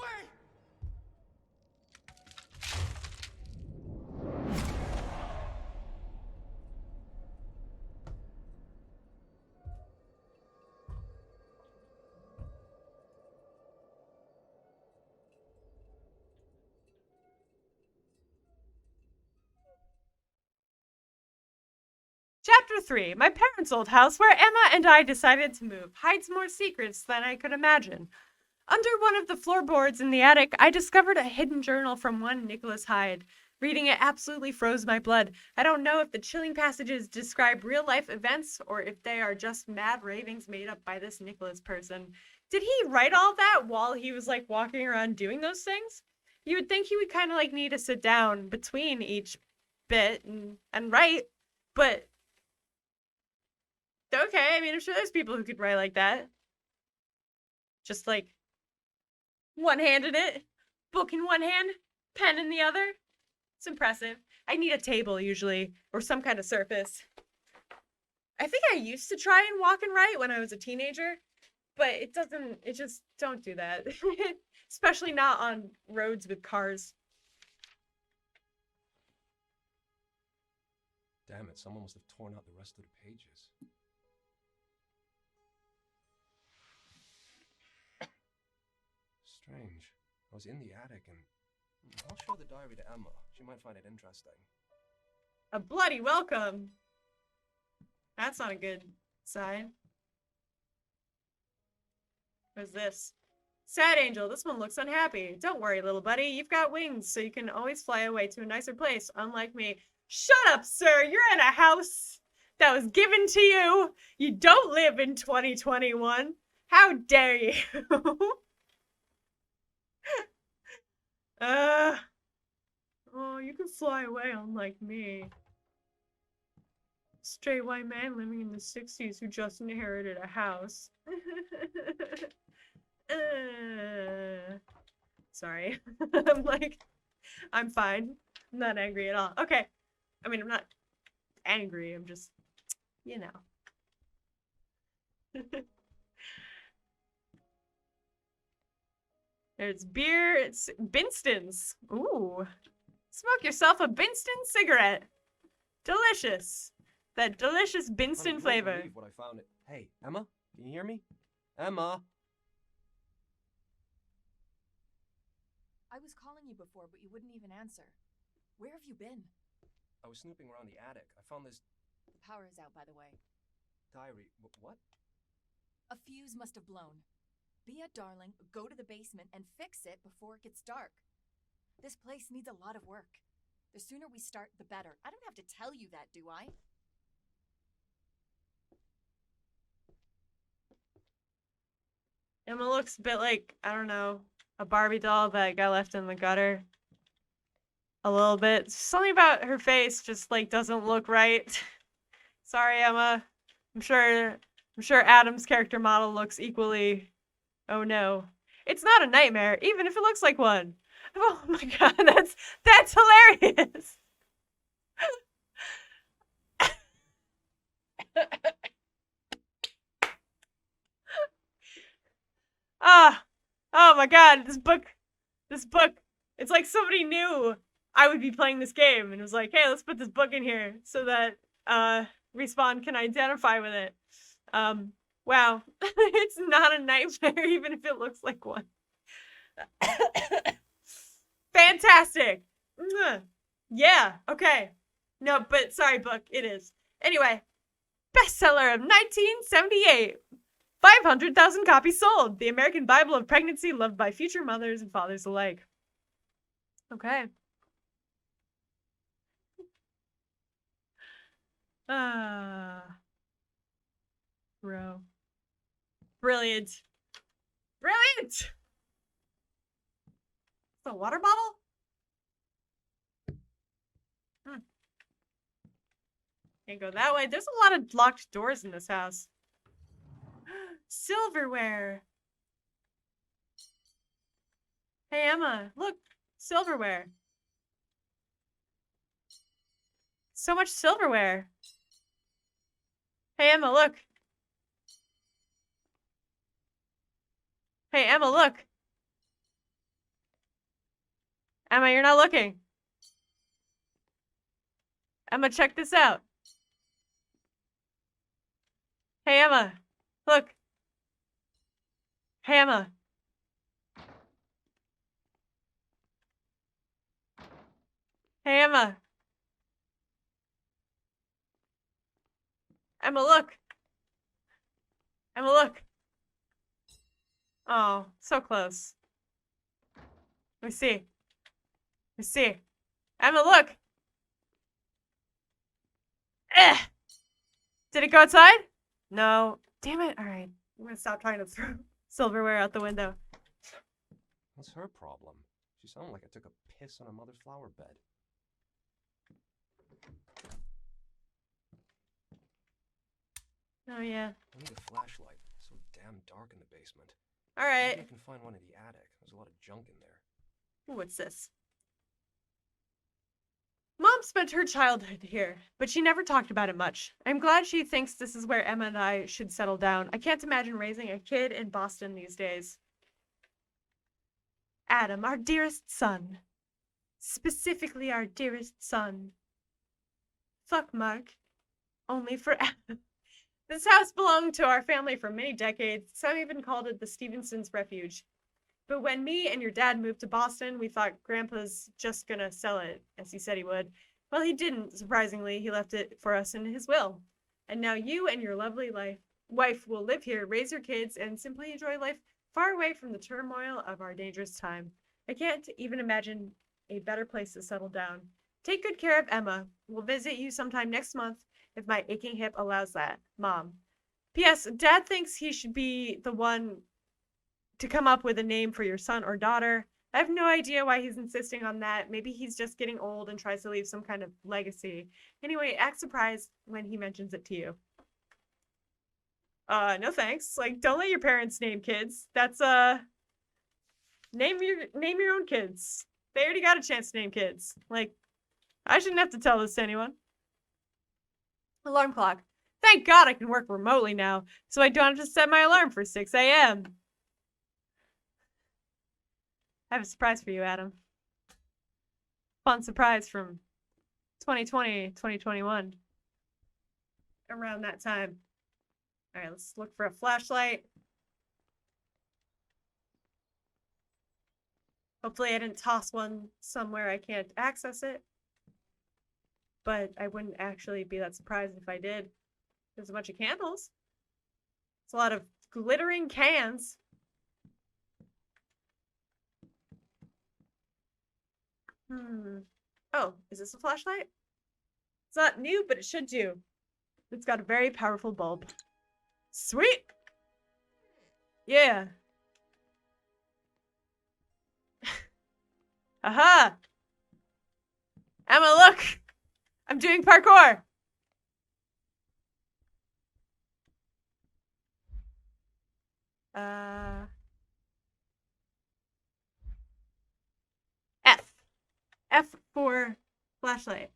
Chapter 3. My parents' old house, where Emma and I decided to move, hides more secrets than I could imagine. Under one of the floorboards in the attic, I discovered a hidden journal from one Nicholas Hyde. Reading it absolutely froze my blood. I don't know if the chilling passages describe real-life events or if they are just mad ravings made up by this Nicholas person. did he write all that while he was like walking around doing those things? You would think he would kind of like need to sit down between each bit and write, but okay, I mean, I'm sure there's people who could write like that. Just like one-handed it, book in one hand, pen in the other. It's impressive. I need a table usually, or some kind of surface. I think I used to try and walk and write when I was a teenager, but it just don't do that. Especially not on roads with cars. Damn it, someone must have torn out the rest of the pages. Strange. I was in the attic and I'll show the diary to Emma. She might find it interesting. A bloody welcome. That's not a good sign. What's this? Sad angel, this one looks unhappy. Don't worry, little buddy. You've got wings, so you can always fly away to a nicer place, unlike me. Shut up, sir! You're in a house that was given to you! You don't live in 2021! How dare you! Oh, you can fly away, unlike me. Straight white man living in the 60s who just inherited a house. Sorry. I'm fine. I'm not angry at all. Okay. I mean, I'm not angry. I'm just, you know. There's beer. It's Binston's. Ooh. Smoke yourself a Binston cigarette. Delicious. That delicious Binston flavor. What I found it. Hey, Emma? Can you hear me? Emma? I was calling you before, but you wouldn't even answer. Where have you been? I was snooping around the attic. I found this The power is out, by the way. diary. What? A fuse must have blown. Be a darling, go to the basement and fix it before it gets dark. This place needs a lot of work. The sooner we start, the better. I don't have to tell you that, do I? Emma looks a bit like, I don't know, a Barbie doll that got left in the gutter. A little bit. Something about her face just like doesn't look right. Sorry, Emma. I'm sure Adam's character model looks equally. Oh no. It's not a nightmare, even if it looks like one. Oh my god, that's hilarious. Oh my god, this book, it's like somebody knew I would be playing this game and was like, hey, let's put this book in here so that, Respawn can identify with it. Wow. It's not a nightmare, even if it looks like one. Fantastic! Yeah, okay. No, but sorry, book, it is. Anyway, bestseller of 1978. 500,000 copies sold. The American Bible of Pregnancy, loved by future mothers and fathers alike. Okay. Bro. Brilliant. Brilliant! The water bottle? Can't go that way. There's a lot of locked doors in this house. Silverware. Hey, Emma, look. Silverware. So much silverware. Hey, Emma, look. Hey, Emma, look. Emma, you're not looking. Emma, check this out. Hey, Emma, look. Hey, Emma. Hey, Emma. Emma, look. Emma, look. Oh, so close. Let me see. Let me see. Emma, look. Eh. Did it go outside? No. Damn it. All right. I'm gonna stop trying to silverware out the window. What's her problem? She sounded like I took a piss on a mother flower bed. Oh, yeah. I need a flashlight. It's so damn dark in the basement. Alright. Maybe I can find one in the attic. There's a lot of junk in there. Ooh, what's this? Mom spent her childhood here, but she never talked about it much. I'm glad she thinks this is where Emma and I should settle down. I can't imagine raising a kid in Boston these days. Adam, our dearest son. Specifically our dearest son. Fuck Mark. Only for Adam. This house belonged to our family for many decades. Some even called it the Stevenson's Refuge. But when me and your dad moved to Boston, we thought Grandpa's just gonna sell it, as he said he would. Well, he didn't, surprisingly. He left it for us in his will. And now you and your lovely wife will live here, raise your kids, and simply enjoy life far away from the turmoil of our dangerous time. I can't even imagine a better place to settle down. Take good care of Emma. We'll visit you sometime next month if my aching hip allows that. Mom. P.S. Dad thinks he should be the one to come up with a name for your son or daughter. I have no idea why he's insisting on that. Maybe he's just getting old and tries to leave some kind of legacy. Anyway, act surprised when he mentions it to you. No thanks. Like, don't let your parents name kids. That's, name your own kids. They already got a chance to name kids. Like, I shouldn't have to tell this to anyone. Alarm clock. Thank God I can work remotely now, so I don't have to set my alarm for 6 a.m. I have a surprise for you, Adam. Fun surprise from 2020, 2021. Around that time. Alright, let's look for a flashlight. Hopefully I didn't toss one somewhere I can't access it. But I wouldn't actually be that surprised if I did. There's a bunch of candles. It's a lot of glittering cans. Oh, is this a flashlight? It's not new, but it should do. It's got a very powerful bulb. Sweet! Yeah. Aha! Emma, look! I'm doing parkour! F. F for flashlight.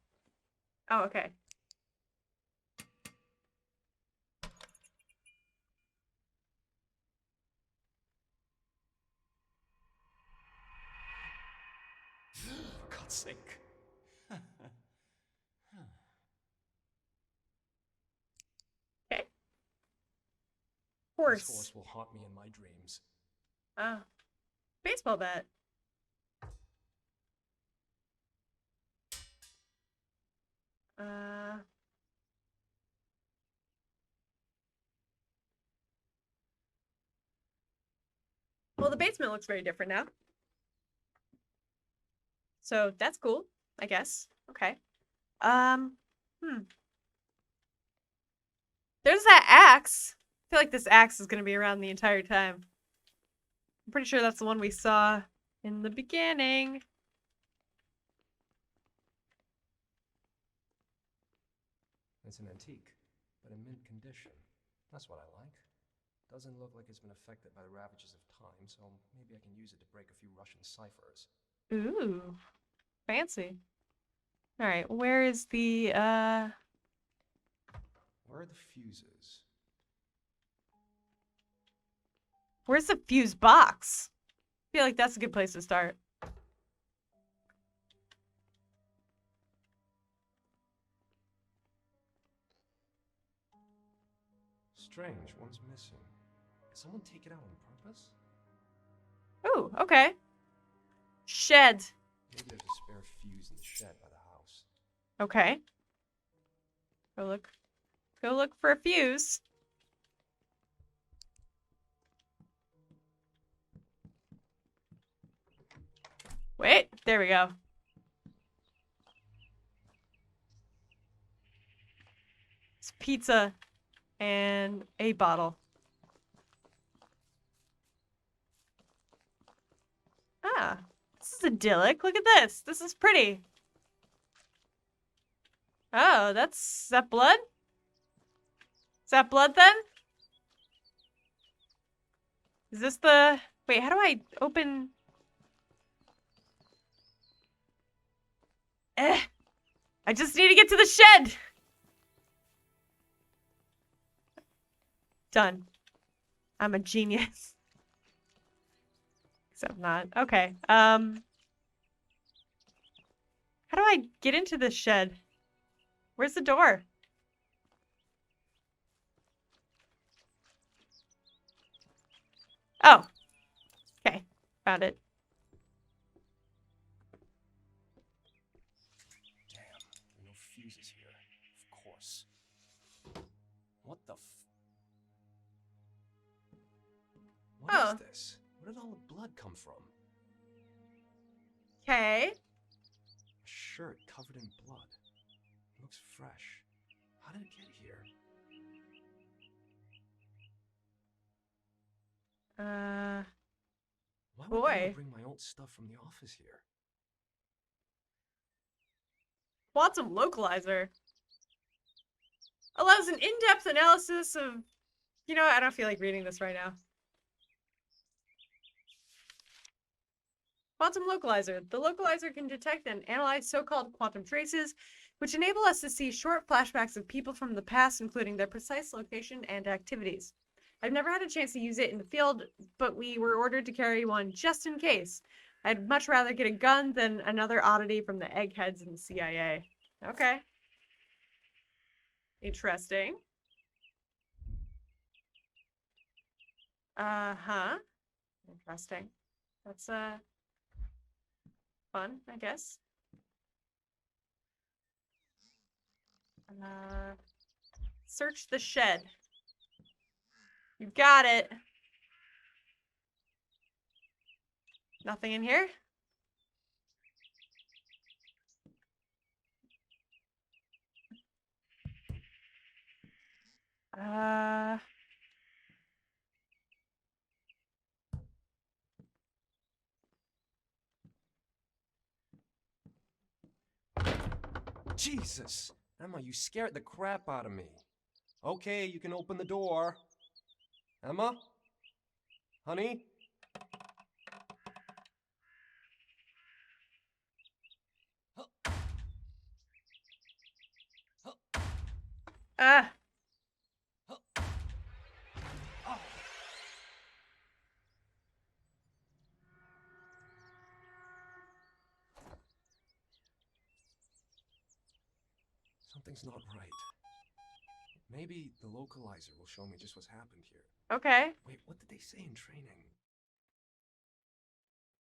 Oh, okay. For God's sake. Okay. This Horse. horse will haunt me in my dreams. Oh. Baseball bat. Well, the basement looks very different now. So that's cool, I guess. Okay. There's that axe. I feel like this axe is gonna be around the entire time. I'm pretty sure that's the one we saw in the beginning. It's an antique, but in mint condition. That's what I like. Doesn't look like it's been affected by the ravages of time, so maybe I can use it to break a few Russian ciphers. Ooh. Fancy. Alright, where is the, Where are the fuses? where's the fuse box? I feel like that's a good place to start. Strange, one's missing. Did someone take it out on purpose? Ooh, okay. Shed. Maybe there's a spare fuse in the shed by the house. Okay. Go look for a fuse. Wait, there we go. It's pizza and a bottle. is idyllic. Look at this. This is pretty. Oh, is that blood? Is that blood then? Is this the... Wait, how do I open... I just need to get to the shed! Done. I'm a genius. Except not. Okay. How do I get into this shed? Where's the door? Oh. Okay. Found it. Damn, there are no fuses here. Of course. What the What Oh. is this? Where did all the blood come from? Okay. A shirt covered in blood. It looks fresh. How did it get here? Why would Boy. anyone bring my old stuff from the office here? Quantum Localizer. Allows an in-depth analysis of... You know what? I don't feel like reading this right now. Quantum Localizer. The localizer can detect and analyze so-called quantum traces, which enable us to see short flashbacks of people from the past, including their precise location and activities. I've never had a chance to use it in the field, but we were ordered to carry one just in case. I'd much rather get a gun than another oddity from the eggheads in the CIA. Okay. Interesting. Uh-huh. Interesting. That's, fun, I guess. Search the shed. You got it. Nothing in here? Jesus! Emma, you scared the crap out of me. Okay, you can open the door. Emma? Honey? Ah. Something's not right. Maybe the localizer will show me just what's happened here. Okay. Wait, what did they say in training?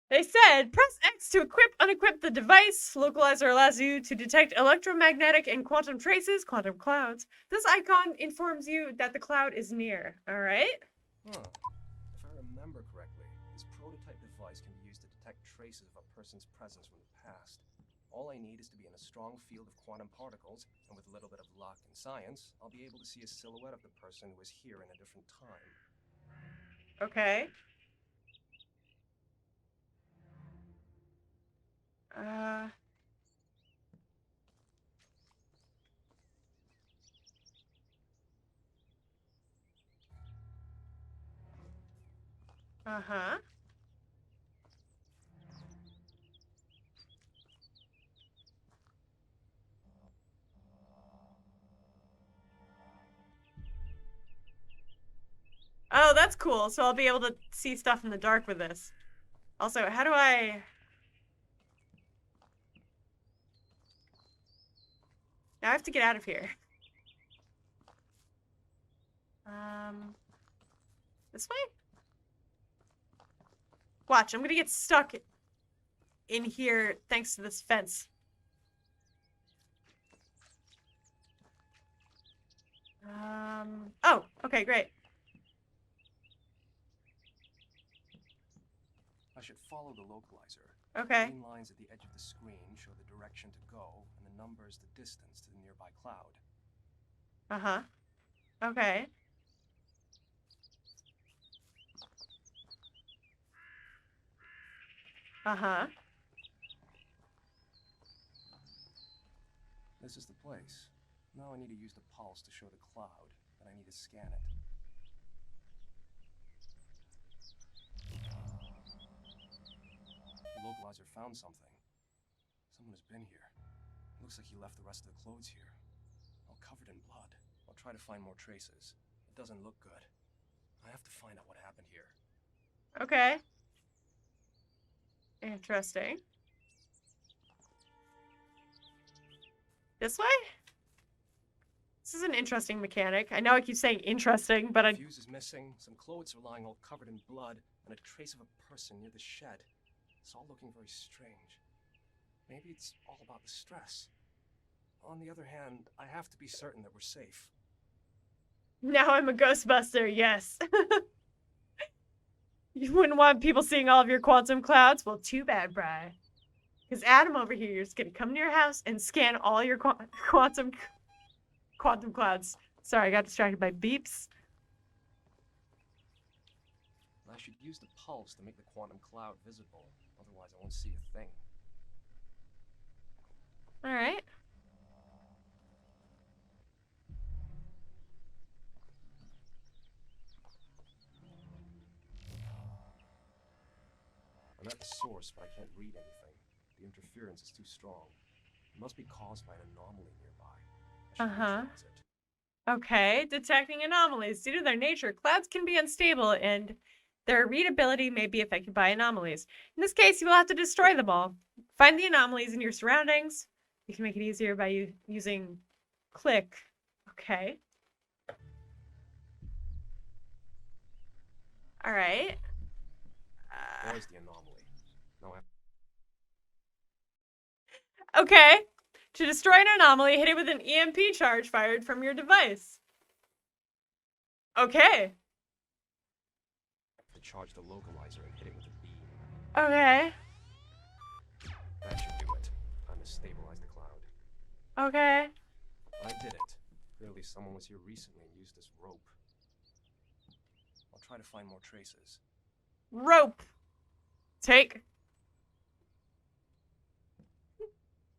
They said, press X to unequip the device. Localizer allows you to detect electromagnetic and quantum traces, quantum clouds. This icon informs you that the cloud is near. All right? Huh. If I remember correctly, this prototype device can be used to detect traces of a person's presence from the past. All I need is to be in a strong field of quantum particles, and with a little bit of luck and science, I'll be able to see a silhouette of the person who was here in a different time. Okay. Uh-huh. Oh, that's cool. So I'll be able to see stuff in the dark with this. Also, how do I... Now I have to get out of here. This way? Watch, I'm gonna get stuck in here thanks to this fence. Oh, okay, great. I should follow the localizer. Okay. Green lines at the edge of the screen show the direction to go, and the numbers the distance to the nearby cloud. Uh-huh. Okay. Uh-huh. This is the place. Now I need to use the pulse to show the cloud, and I need to scan it. The localizer found something. Someone has been here. Looks like he left the rest of the clothes here. All covered in blood. I'll try to find more traces. It doesn't look good. I have to find out what happened here. Okay. Interesting. This way? This is an interesting mechanic. I know I keep saying interesting, but The I... fuse is missing, some clothes are lying all covered in blood, and a trace of a person near the shed. It's all looking very strange. Maybe it's all about the stress. On the other hand, I have to be certain that we're safe. Now I'm a Ghostbuster, yes. You wouldn't want people seeing all of your quantum clouds? Well, too bad, Bri. Because Adam over here is going to come to your house and scan all your quantum clouds. Sorry, I got distracted by beeps. I should use the pulse to make the quantum cloud visible. Otherwise, I won't see a thing. Alright. I'm at the source, but I can't read anything. The interference is too strong. It must be caused by an anomaly nearby. I should neutralize it. Okay, detecting anomalies. Due to their nature, clouds can be unstable and their readability may be affected by anomalies. In this case, you will have to destroy them all. Find the anomalies in your surroundings. You can make it easier by using click. Okay. Alright. There's the anomaly. No, Okay. To destroy an anomaly, hit it with an EMP charge fired from your device. Okay. to charge the localizer and hit it with a beam. Okay. That should do it. Time to stabilize the cloud. Okay. I did it. Clearly someone was here recently and used this rope. I'll try to find more traces. Rope. Take.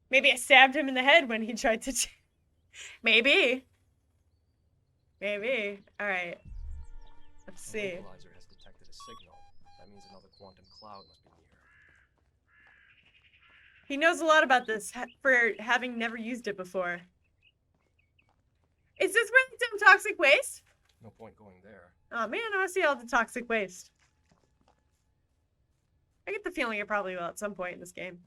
Maybe I stabbed him in the head when he tried to... Maybe. Maybe. Alright. Let's The see. localizer has detected a signal. That means another quantum cloud must be near. He knows a lot about this for having never used it before. Is this really dumb toxic waste? No point going there. Oh man, I want to see all the toxic waste. I get the feeling it probably will at some point in this game.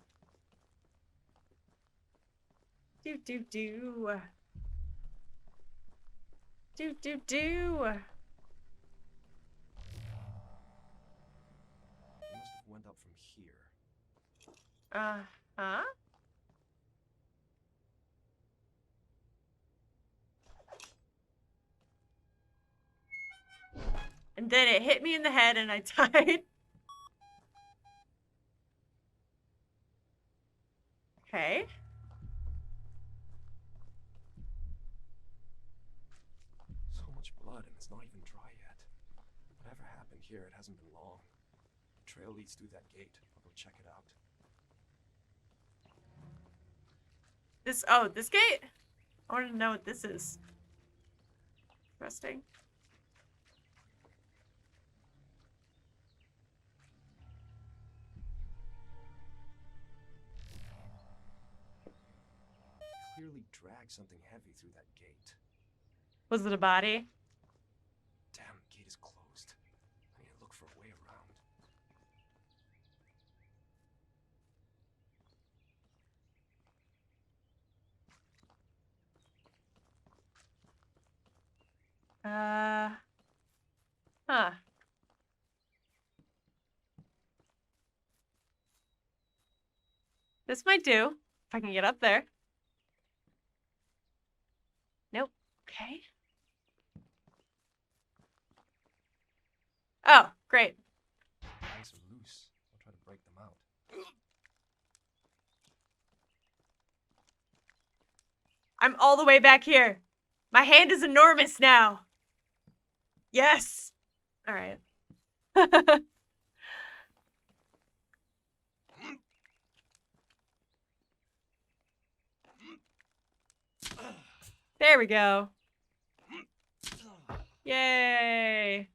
Do. It must have went up from here. Huh? And then it hit me in the head and I died. Okay. So much blood and it's not even dry yet. Whatever happened here, it hasn't been long. The trail leads through that gate. I'll go check it out. This gate? I want to know what this is. Interesting. Clearly dragged something heavy through that gate. Was it a body? Damn, gate is closed. I need to look for a way around. Huh. This might do, if I can get up there. Nope. Okay. Oh, great. Lines are loose. I'll try to break them out. I'm all the way back here. My hand is enormous now. Yes. All right. There we go. Yay!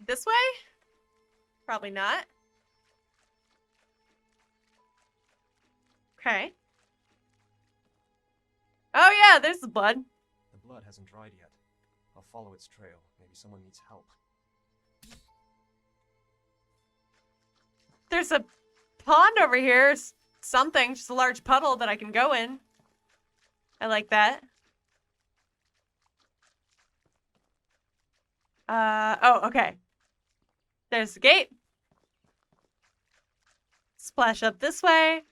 This way? Probably not. Okay. Oh yeah, there's the blood. The blood hasn't dried yet. I'll follow its trail. Maybe someone needs help. There's a pond over here. Something, just a large puddle that I can go in. I like that. Oh, okay. There's the gate. Splash up this way.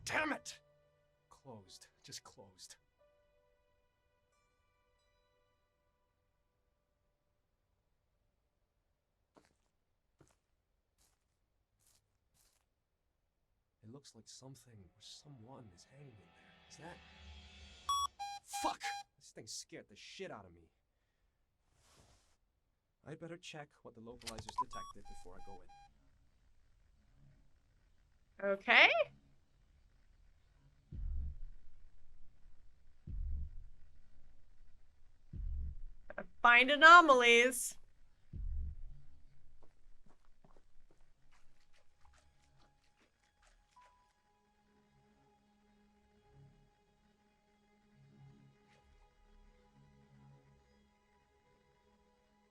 Damn it! Closed. Just closed. It looks like something or someone is hanging in there. Is that... Fuck! This thing scared the shit out of me. I'd better check what the localizers detected before I go in. Okay. Find anomalies.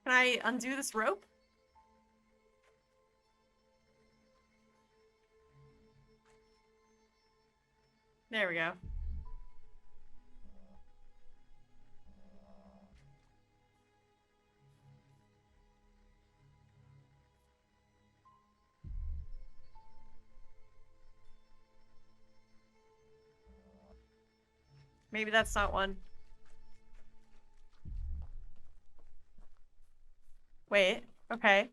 Can I undo this rope? There we go. Maybe that's not one. Wait, okay.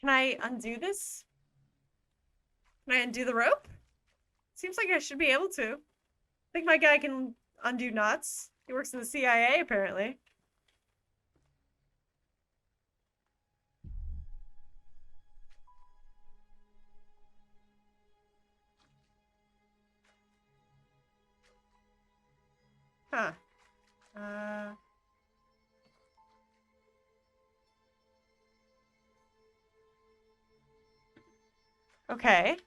Can I undo this? Can I undo the rope? Seems like I should be able to. I think my guy can undo knots. He works in the CIA, apparently. Huh. Okay.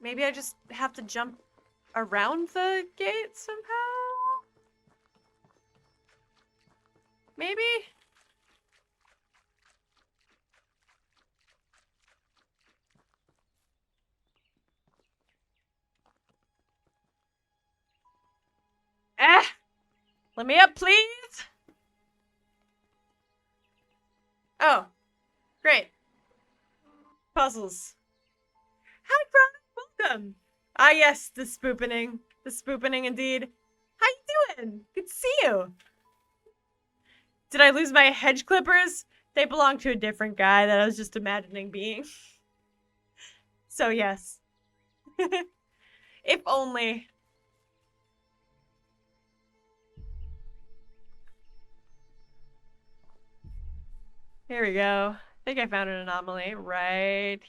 Maybe I just have to jump around the gate somehow? Maybe? Let me up, please! Oh. Great. Puzzles. Hi, Brian! Welcome! Ah, yes, the spoopening. The spoopening, indeed. How you doing? Good to see you. Did I lose my hedge clippers? They belong to a different guy that I was just imagining being. So, yes. If only. Here we go. I think I found an anomaly right.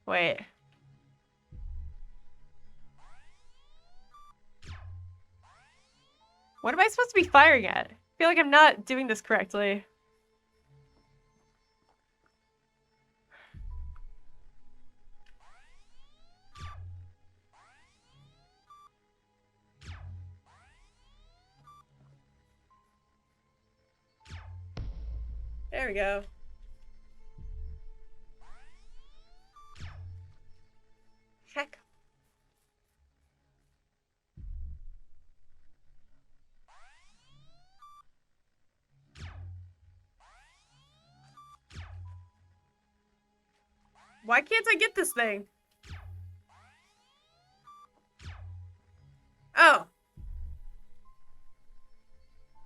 Wait. What am I supposed to be firing at? I feel like I'm not doing this correctly. There we go. Heck. Why can't I get this thing? Oh.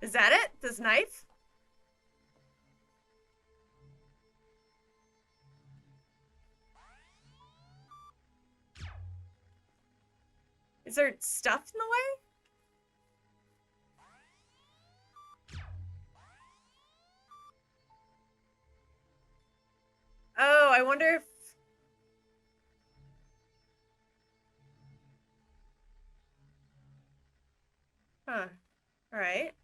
Is that it? This knife? Is there stuff in the way? Oh, I wonder if... Huh. Alright.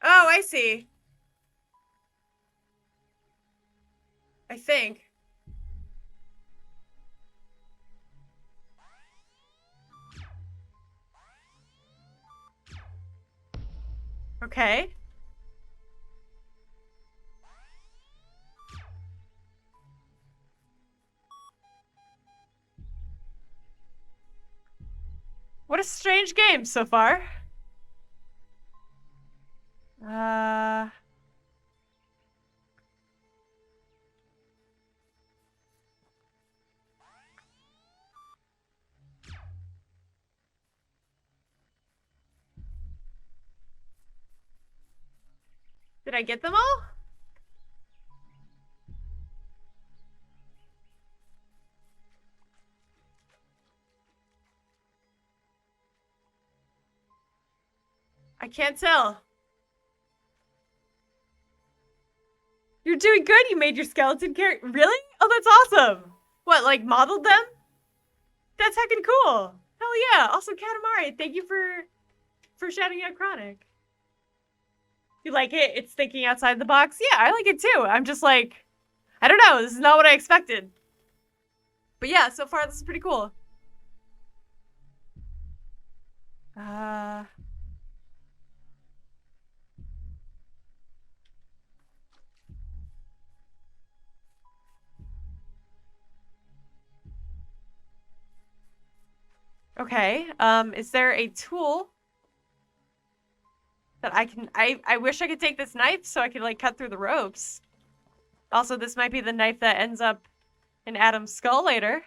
Oh, I see. I think. Okay. What a strange game so far. Did I get them all? I can't tell. You're doing good. You made your skeleton character. Really? Oh, that's awesome. What, like modeled them? That's heckin' cool. Hell yeah. Also, Katamari, thank you for shouting out Chronic. You like it? It's thinking outside the box? Yeah, I like it too. I'm just like, I don't know. This is not what I expected. But yeah, so far this is pretty cool. Okay, is there a tool that I can... I wish I could take this knife so I could, like, cut through the ropes. Also, this might be the knife that ends up in Adam's skull later.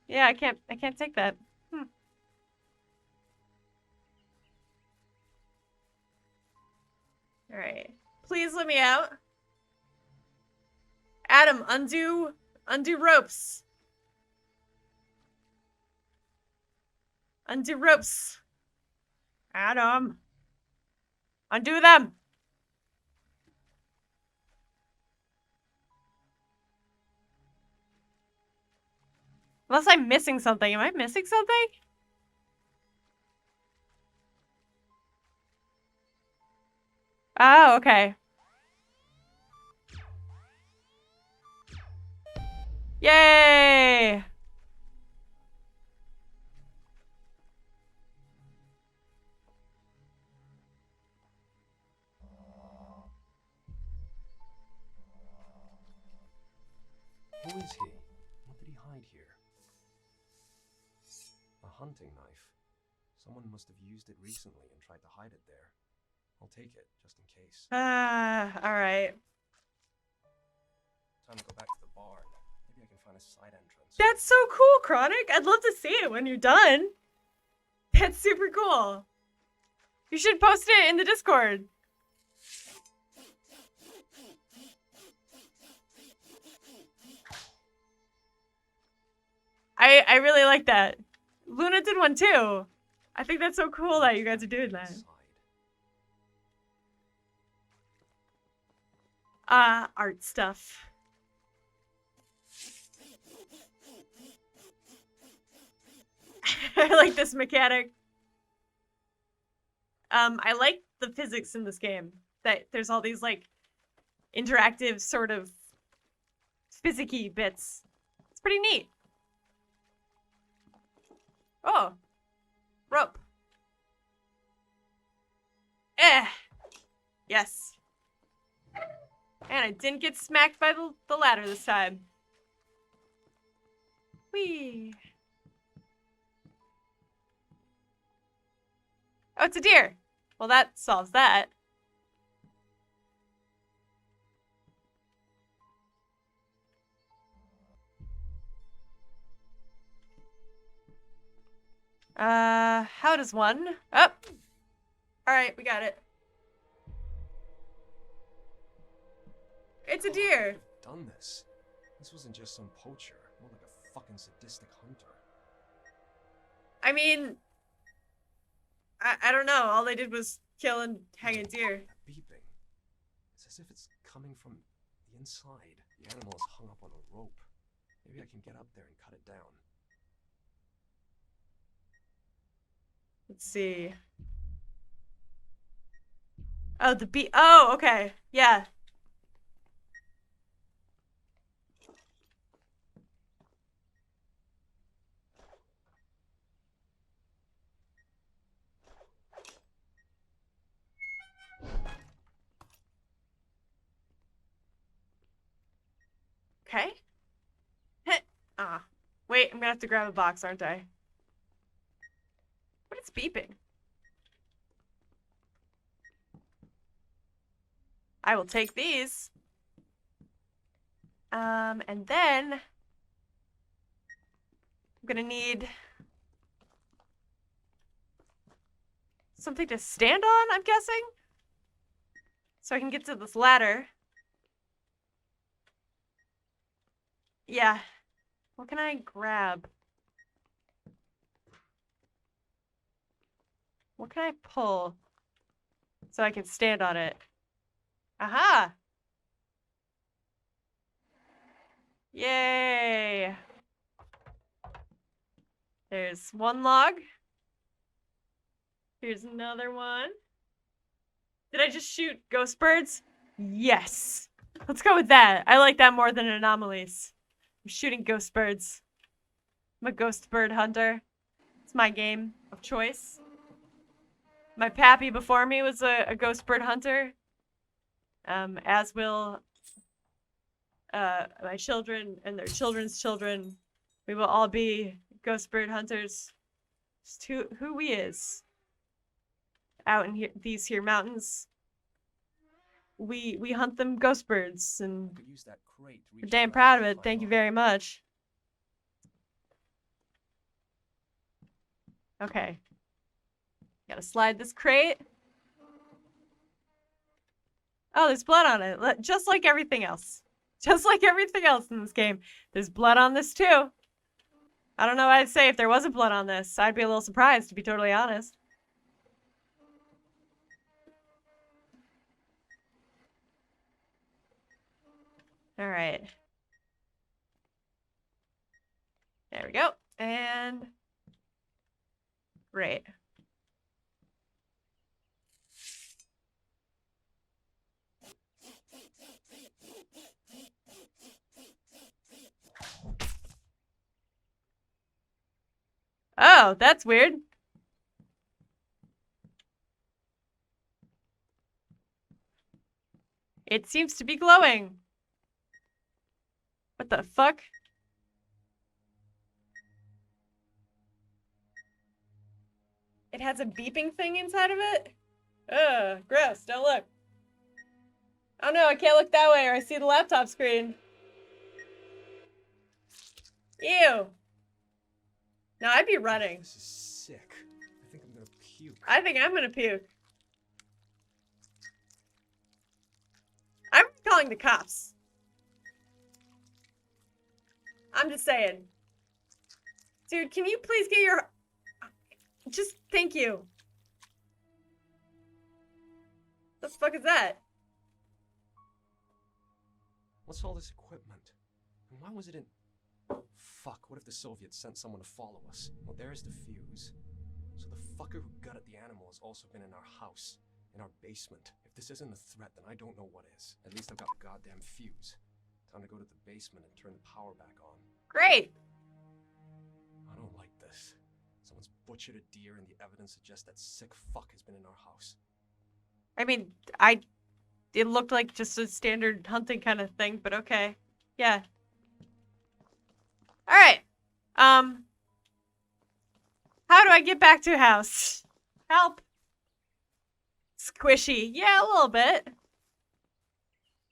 Yeah, I can't take that. Alright. Please let me out. Adam, undo ropes. Undo ropes. Adam. Undo them. Unless I'm missing something. Am I missing something? Oh, okay. Yay! Who is he? What did he hide here? A hunting knife. Someone must have used it recently and tried to hide it there. I'll take it, just in case. Alright. Time to go back to the barn. Maybe I can find a side entrance. That's so cool, Chronic. I'd love to see it when you're done. That's super cool. You should post it in the Discord. I really like that. Luna did one too. I think that's so cool that you guys are doing that. Art stuff. I like this mechanic. I like the physics in this game. That there's all these like interactive sort of physicky bits. It's pretty neat. Oh, rope. Yes. And I didn't get smacked by the ladder this time. Whee. Oh, it's a deer. Well, that solves that. How does one? Oh! Alright, we got it. It's a deer! Done this. This wasn't just some poacher, more like a fucking sadistic hunter. I mean, I don't know. All they did was kill and hang a deer. Beeping. It's as if it's coming from the inside. The animal is hung up on a rope. Maybe I can get up there and cut it down. Let's see. Oh, the bee. Oh, okay. Yeah. Okay. Ah. Wait, I'm gonna have to grab a box, aren't I? But it's beeping. I will take these. And then I'm gonna need something to stand on, I'm guessing? So I can get to this ladder. Yeah. What can I grab? What can I pull so I can stand on it? Aha! Yay! There's one log. Here's another one. Did I just shoot ghost birds? Yes! Let's go with that. I like that more than Anomalies. I'm shooting ghost birds. I'm a ghost bird hunter. It's my game of choice. My pappy before me was a ghost bird hunter. As will my children and their children's children. We will all be ghost bird hunters. Just who we is. Out in here, these here mountains. We hunt them ghost birds, and Could use that crate to we're reach damn the proud of ladder it. and Thank you climb very much. Okay. Gotta slide this crate. Oh, there's blood on it. Just like everything else. Just like everything else in this game. There's blood on this too. I don't know what I'd say if there wasn't blood on this. I'd be a little surprised, to be totally honest. Alright. There we go. And... great. Oh, that's weird. It seems to be glowing. What the fuck? It has a beeping thing inside of it? Ugh, gross. Don't look. Oh no, I can't look that way or I see the laptop screen. Ew. No, I'd be running. This is sick. I think I'm gonna puke. I think I'm gonna puke. I'm calling the cops. I'm just saying. Dude, can you please get your... Just thank you. The fuck is that? What's all this equipment? And why was it in... Fuck, what if the Soviets sent someone to follow us? Well, there's the fuse. So the fucker who gutted the animal has also been in our house, in our basement. If this isn't a threat, then I don't know what is. At least I've got the goddamn fuse. Time to go to the basement and turn the power back on. Great. I don't like this. Someone's butchered a deer and the evidence suggests that sick fuck has been in our house. I mean, it looked like just a standard hunting kind of thing, but okay. Yeah. All right. How do I get back to house? Help. Squishy. Yeah, a little bit. A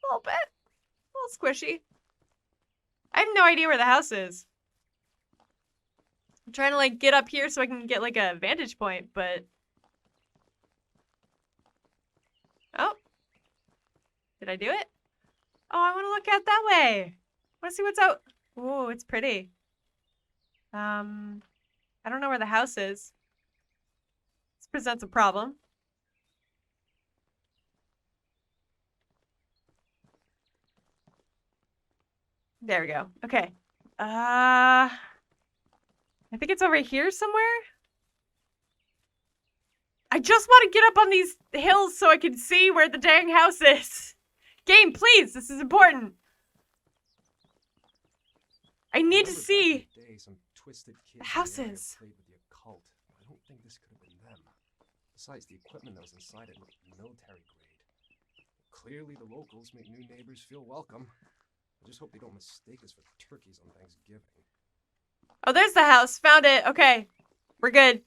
little bit. A little squishy. I have no idea where the house is. I'm trying to, like, get up here so I can get, like, a vantage point, but... Oh. Did I do it? Oh, I want to look out that way. I want to see what's out. Oh, it's pretty. I don't know where the house is. This presents a problem. There we go. Okay. I think it's over here somewhere. I just want to get up on these hills so I can see where the dang house is. Game, please. This is important. I need to see Some twisted kids the houses. played with the occult. I don't think this could have been them. Besides, the equipment that was inside it looked military grade. Clearly, the locals make new neighbors feel welcome. I just hope they don't mistake us for turkeys on Thanksgiving. Oh, there's the house. Found it. Okay. We're good.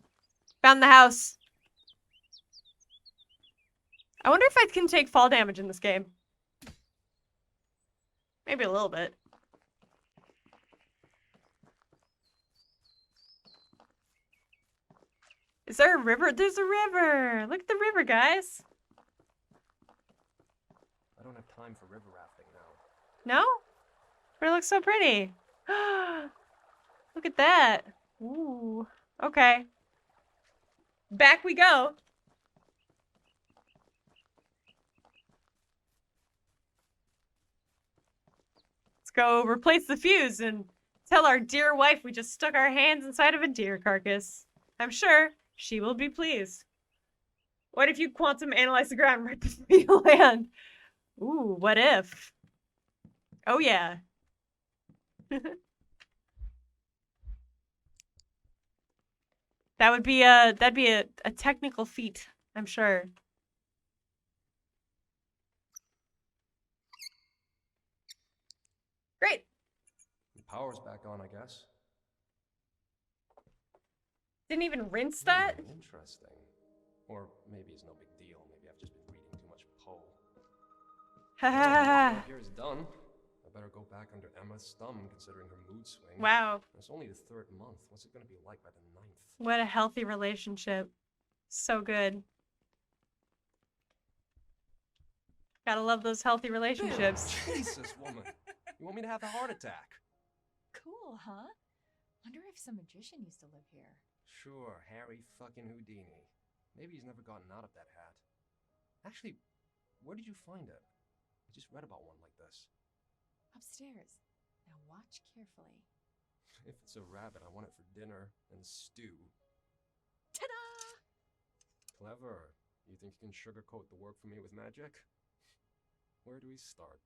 Found the house. I wonder if I can take fall damage in this game. Maybe a little bit. Is there a river? There's a river! Look at the river, guys. I don't have time for river rafting now. No? But it looks so pretty. Look at that. Ooh. Okay. Back we go. Let's go replace the fuse and tell our dear wife we just stuck our hands inside of a deer carcass. I'm sure she will be pleased. What if you quantum analyze the ground right before you land? Ooh, what if? Oh yeah. That'd be a technical feat, I'm sure. Great. The power's back on, I guess. Didn't even rinse that? Interesting. Or maybe it's no big deal. Maybe I've just been reading too much Poe. Ha Well, here's done. I better go back under Emma's thumb, considering her mood swing. Wow. It's only the 3rd month. What's it gonna be like by the 9th? What a healthy relationship. So good. Gotta love those healthy relationships. Jesus, woman. You want me to have a heart attack? Cool, huh? Wonder if some magician used to live here. Sure, Harry fucking Houdini. Maybe he's never gotten out of that hat. Actually, where did you find it? I just read about one like this. Upstairs. Now watch carefully. If it's a rabbit, I want it for dinner and stew. Ta-da! Clever. You think you can sugarcoat the work for me with magic? Where do we start?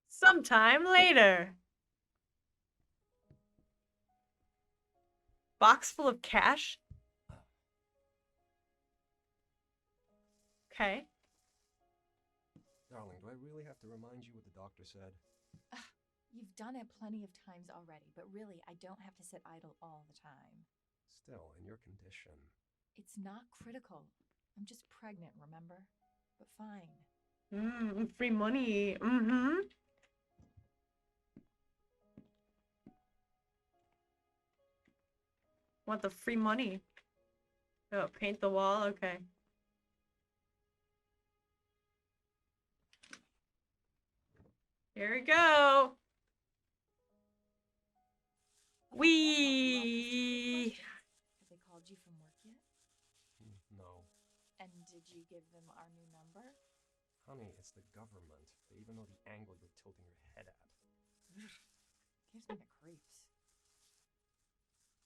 Sometime later. Box full of cash? Okay. Darling, do I really have to remind you what the doctor said? You've done it plenty of times already, but really, I don't have to sit idle all the time. Still, in your condition. It's not critical. I'm just pregnant, remember? But fine. Free money. Mm-hmm. Want the free money. Oh, paint the wall? Okay. Here we go. Wee. Have they called you from work yet? No. And did you give them our new number? Honey, it's the government. They even know the angle you're tilting your head at. Gives me the creeps.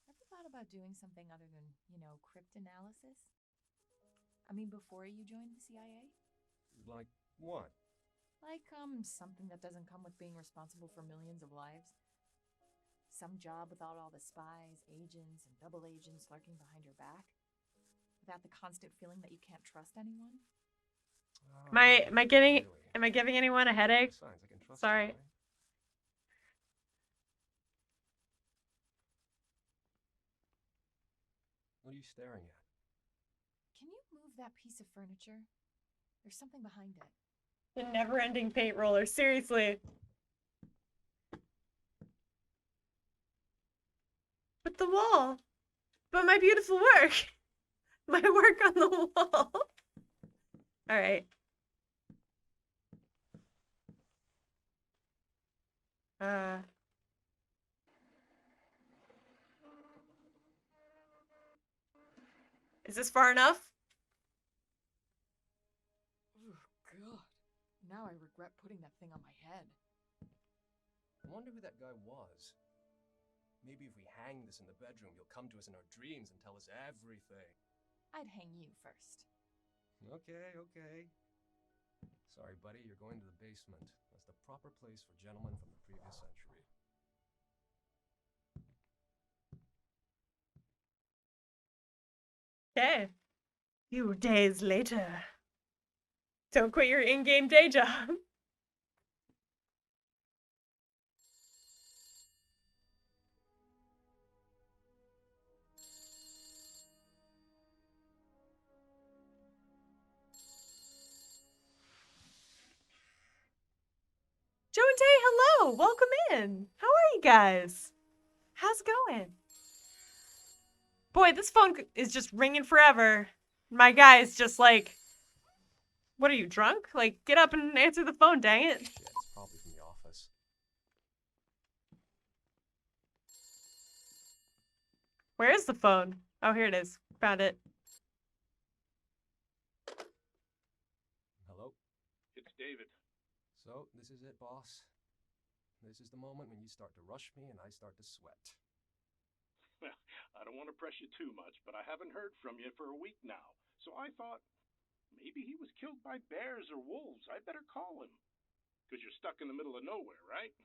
Ever thought about doing something other than, cryptanalysis? I mean, before you joined the CIA? Like what? Like, something that doesn't come with being responsible for millions of lives. Some job without all the spies, agents, and double agents lurking behind your back. Without the constant feeling that you can't trust anyone. Am I getting? Really? Am I giving anyone a headache? Besides, I can trust Sorry. you, right? What are you staring at? Can you move that piece of furniture? There's something behind it. The never-ending paint roller. Seriously. But the wall. But my beautiful work. My work on the wall. All right. Is this far enough? Oh, God. Now I regret putting that thing on my head. I wonder who that guy was. Maybe if we hang this in the bedroom, he'll come to us in our dreams and tell us everything. I'd hang you first. Okay, okay. Sorry, buddy, you're going to the basement. That's the proper place for gentlemen from the previous century. Okay. Few days later. Don't quit your in-game day job. Joe and Tay, hello! Welcome in! How are you guys? How's it going? Boy, this phone is just ringing forever. My guy is just like, what are you, drunk? Like, get up and answer the phone, dang it. Shit, it's probably from the office. Where is the phone? Oh, here it is. Found it. Hello? It's David. So, this is it, boss. This is the moment when you start to rush me and I start to sweat. Well, I don't want to press you too much, but I haven't heard from you for a week now. So I thought, maybe he was killed by bears or wolves. I better call him. Because you're stuck in the middle of nowhere, right?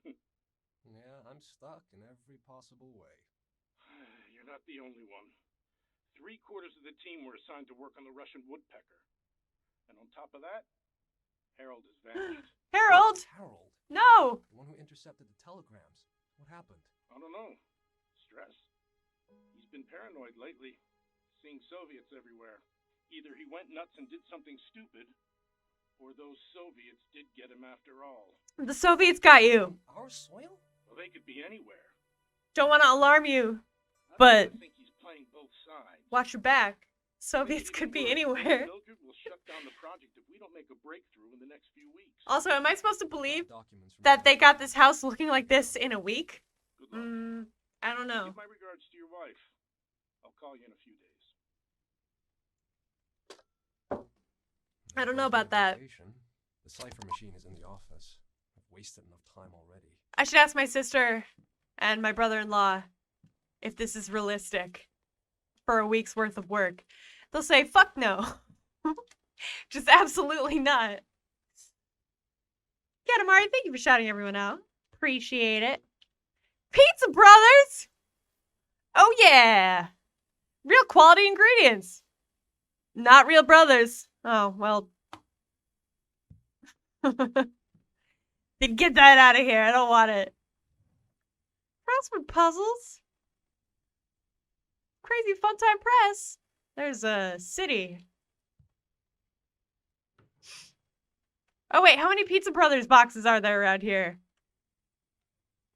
Yeah, I'm stuck in every possible way. You're not the only one. 3/4 of the team were assigned to work on the Russian woodpecker. And on top of that, Harold has vanished. Harold! Harold? No! The one who intercepted the telegrams. What happened? I don't know. Stress. He's been paranoid lately, seeing Soviets everywhere. Either he went nuts and did something stupid, or those Soviets did get him after all. The Soviets got you. Our soil? Well, they could be anywhere. Don't want to alarm you, I but think he's playing both sides. watch your back. Soviets could be anywhere. Mildred will shut down the project if we don't make a breakthrough in the next few weeks. Also, am I supposed to believe Documents from that they got this house looking like this in a week? Good luck. I don't know. Give my regards to your wife. I'll call you in a few days. I don't know about that. The cipher machine is in the office. I've wasted enough time already. I should ask my sister and my brother-in-law if this is realistic for a week's worth of work. They'll say, fuck no. Just absolutely not. Katamari, thank you for shouting everyone out. Appreciate it. Pizza Brothers! Oh yeah! Real quality ingredients. Not real brothers. Oh, well. Then get that out of here. I don't want it. Crossword puzzles. Crazy Fun Time Press. There's a city. Oh wait, how many Pizza Brothers boxes are there around here?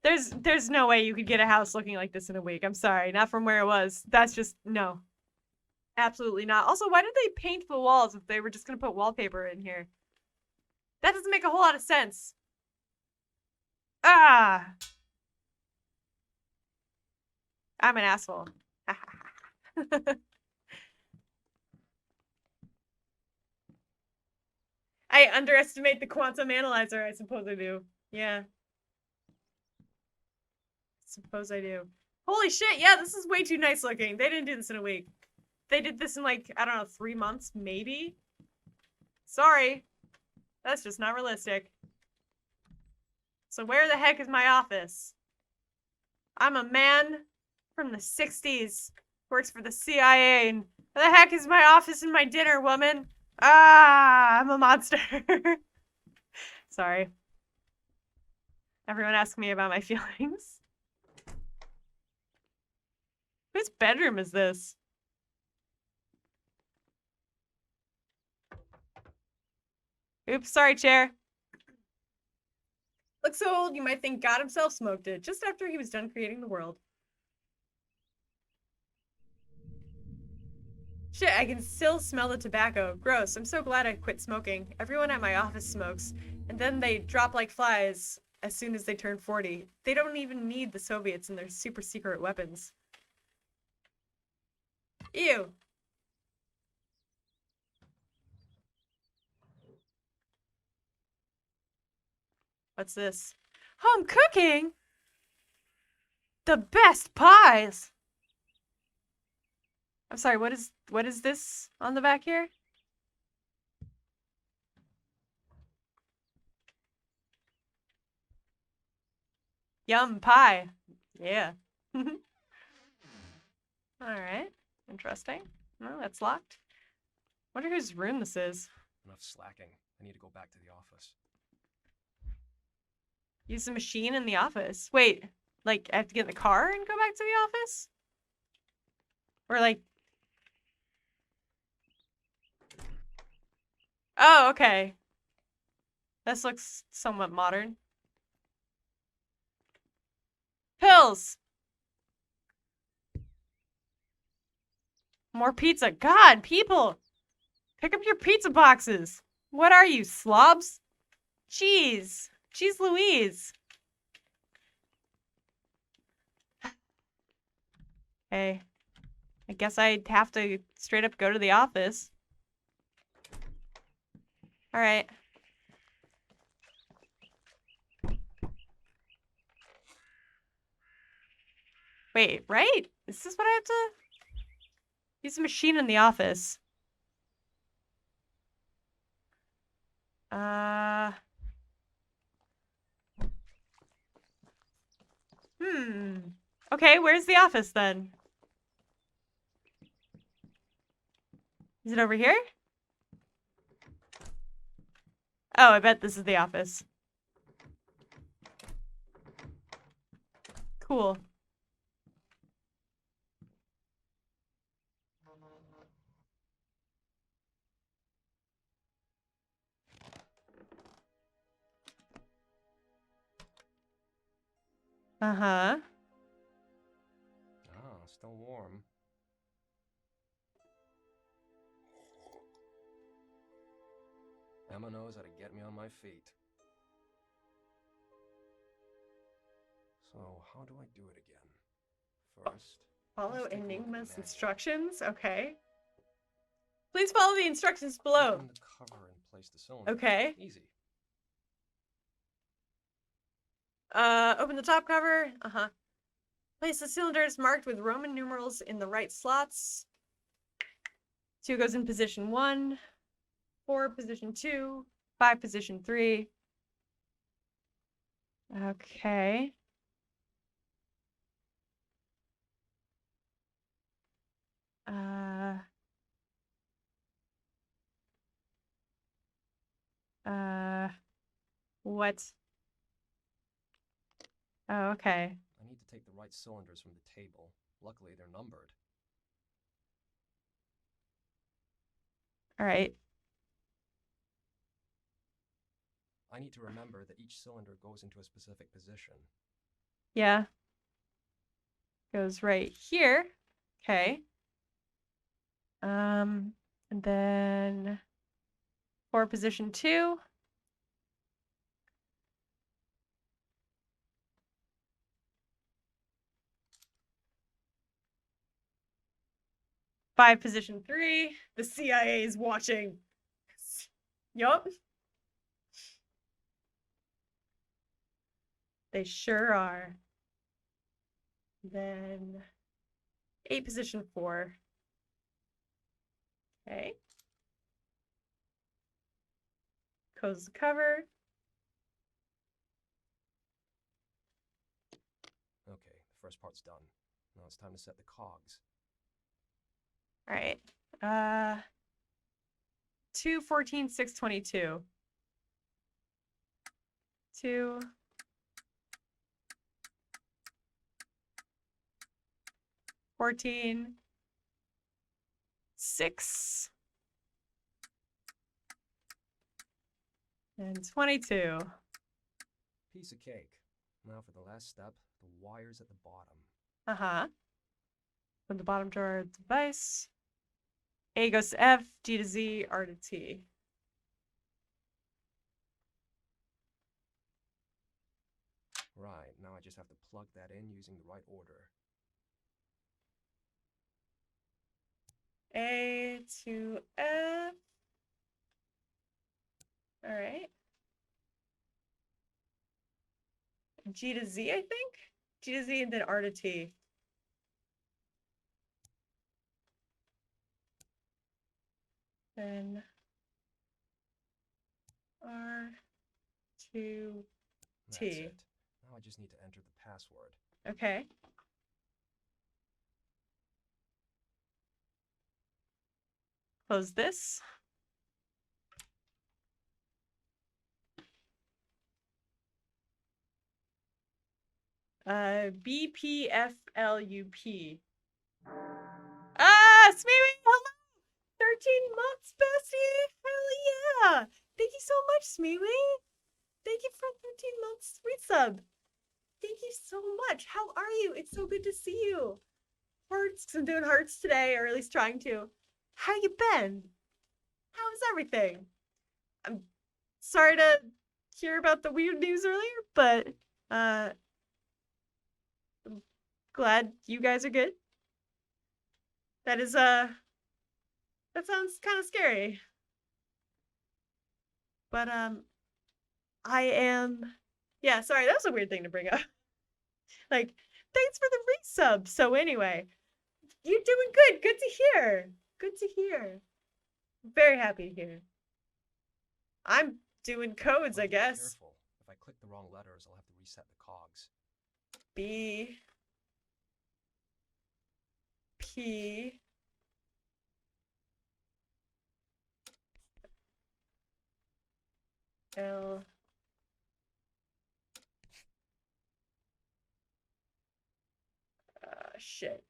There's no way you could get a house looking like this in a week. I'm sorry, not from where it was. That's just, no. Absolutely not. Also, why did they paint the walls if they were just gonna put wallpaper in here? That doesn't make a whole lot of sense. Ah! I'm an asshole. I underestimate the quantum analyzer, I suppose I do. Yeah. Suppose I do. Holy shit, yeah, this is way too nice looking. They didn't do this in a week. They did this in like, I don't know, 3 months, maybe? Sorry. That's just not realistic. So where the heck is my office? I'm a man from the 60s. Works for the CIA, and where the heck is my office and my dinner, woman? Ah, I'm a monster. Sorry. Everyone asks me about my feelings. Whose bedroom is this? Oops, sorry, chair. Looks so old you might think God himself smoked it, just after he was done creating the world. Shit, I can still smell the tobacco. Gross, I'm so glad I quit smoking. Everyone at my office smokes, and then they drop like flies as soon as they turn 40. They don't even need the Soviets and their super secret weapons. Ew. What's this? Home cooking? The best pies! I'm sorry, what is this on the back here? Yum pie. Yeah. Alright. Interesting. No, that's locked. Wonder whose room this is. Enough slacking. I need to go back to the office. Use the machine in the office. Wait, like I have to get in the car and go back to the office? Or like... Oh, okay. This looks somewhat modern. Pills! More pizza. God, people! Pick up your pizza boxes! What are you, slobs? Jeez. Jeez Louise. Hey. I guess I'd have to straight up go to the office. Alright. Wait, right? Is this what I have to... Use the machine in the office. Okay, where's the office then? Is it over here? Oh, I bet this is the office. Cool. Uh-huh. Ah, still warm. Emma knows how to get me on my feet. So, how do I do it again? First, Follow let's take a look at the Enigma's manual. instructions? Okay. Please follow the instructions below. Open the cover and place the cylinder. Okay. Easy. Open the top cover. Uh-huh. Place the cylinders marked with Roman numerals in the right slots. 2 goes in position 1. 4, position 2. 5, position 3. Okay. What? Oh, okay. I need to take the right cylinders from the table. Luckily, they're numbered. All right. I need to remember that each cylinder goes into a specific position. Yeah. Goes right here. Okay. And then 4, position 2. Five, position 3. The CIA is watching. Yup. They sure are. Then 8 position 4. Okay. Close the cover. Okay, the first part's done. Now it's time to set the cogs. All right. 2, 14, 6, 22. 2. 14. 6. And 22. Piece of cake. Now for the last step, the wires at the bottom. Uh-huh. From the bottom drawer of the device. A goes to F, G to Z, R to T. Right, now I just have to plug that in using the right order. A to F. All right. G to Z, I think? G to Z and then R to T. Then R to That's T. it. Now I just need to enter the password. Okay. Close this. BPFLUP. Ah, Smeary, hello! 13 months, bestie! Hell yeah! Thank you so much, Smeary! Thank you for 13 months resub. Thank you so much. How are you? It's so good to see you. Hearts, 'cause I'm doing hearts today, or at least trying to. How you been? How's everything? I'm sorry to hear about the weird news earlier, but I'm glad you guys are good. That is that sounds kind of scary. But I am, yeah, sorry, that was a weird thing to bring up. Like, thanks for the resub. So anyway, you're doing good. Good to hear. Good to hear. Very happy to hear. I'm doing codes, I Be guess. Careful. If I click the wrong letters, I'll have to reset the cogs. B P L shit.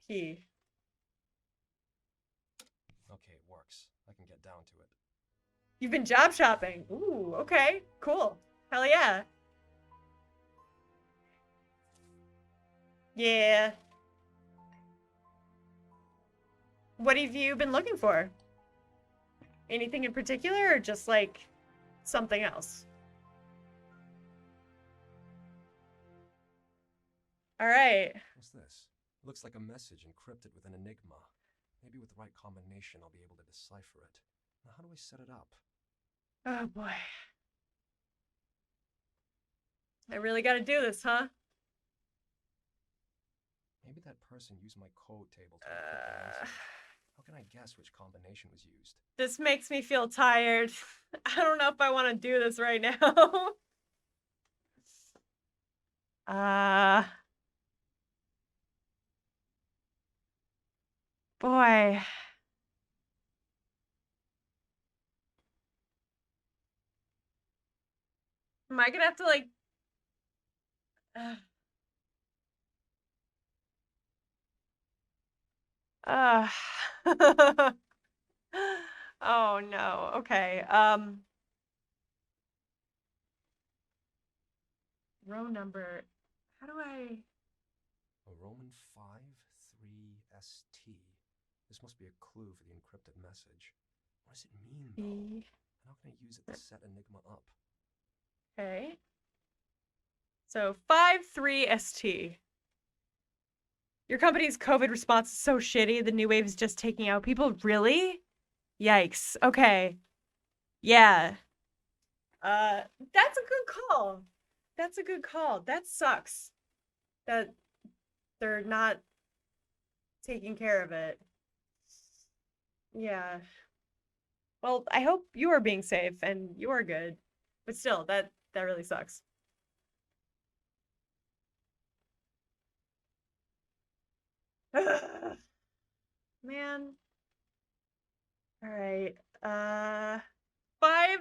P. Okay, it works. I can get down to it. You've been job shopping. Ooh, okay, cool. Hell yeah. Yeah. What have you been looking for? Anything in particular, or just like something else? All right. What's this? Looks like a message encrypted with an enigma. Maybe with the right combination, I'll be able to decipher it. Now, how do I set it up? Oh boy. I really gotta do this, huh? Maybe that person used my code table to encrypt the message. How can I guess which combination was used? This makes me feel tired. I don't know if I want to do this right now. Boy. Am I gonna have to like... Oh no. Okay. Row number. How do I... A Roman 5-3-ST. This must be a clue for the encrypted message. What does it mean, though? And how can I use it to set Enigma up? Okay. So 5-3-ST. Your company's COVID response is so shitty. The new wave is just taking out people. Really? Yikes. Okay. Yeah. That's a good call. That's a good call. That sucks. That they're not taking care of it. Yeah. Well, I hope you are being safe and you are good. But still, that really sucks. Man. All right. 5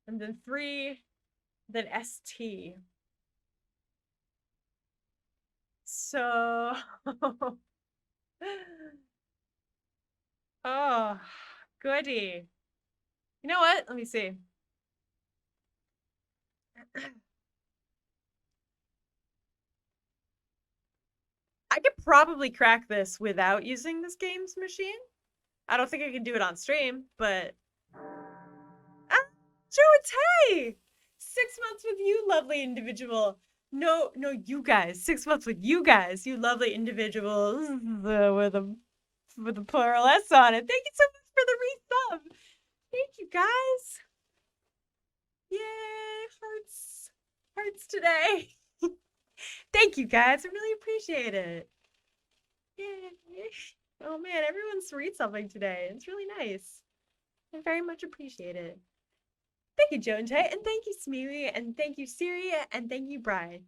and then 3, then ST. So oh, goody. You know what? Let me see. I could probably crack this without using this game's machine. I don't think I can do it on stream, but Joe, 6 months with you, lovely individual. No, you guys. 6 months with you guys, you lovely individuals with a plural S on it. Thank you so much for the resub. Thank you, guys. Yay, hearts today. Thank you, guys. I really appreciate it. Yay. Oh man, everyone's read something today. It's really nice. I very much appreciate it. Thank you, Joe and Tay, and thank you, Smeary, and thank you, Siri, and thank you, Brian.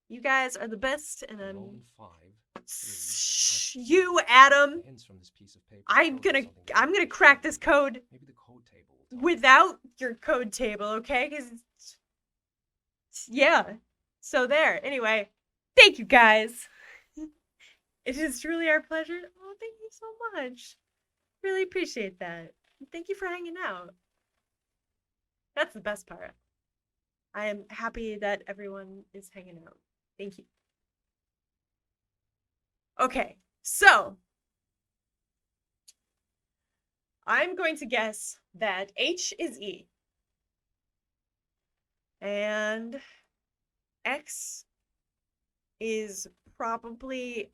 You guys are the best, and I'm... Roll 5, 3, Shh, you, Adam. hints from this piece of paper I'm tell us gonna something crack this code Maybe the code table will tell us. without your code table, okay? Because yeah. So there. Anyway, thank you, guys. It is truly our pleasure. Oh, thank you so much. Really appreciate that. Thank you for hanging out. That's the best part. I am happy that everyone is hanging out. Thank you. Okay, so I'm going to guess that H is E. And X is probably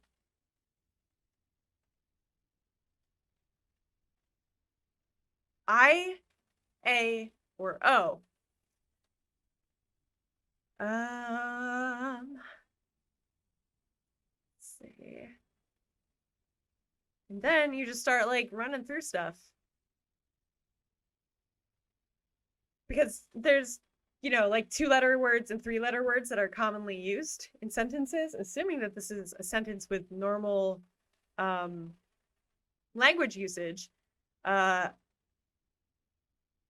I, A, or O. Let's see. And then you just start like running through stuff. Because there's, you know, like 2-letter words and 3-letter words that are commonly used in sentences. Assuming that this is a sentence with normal language usage,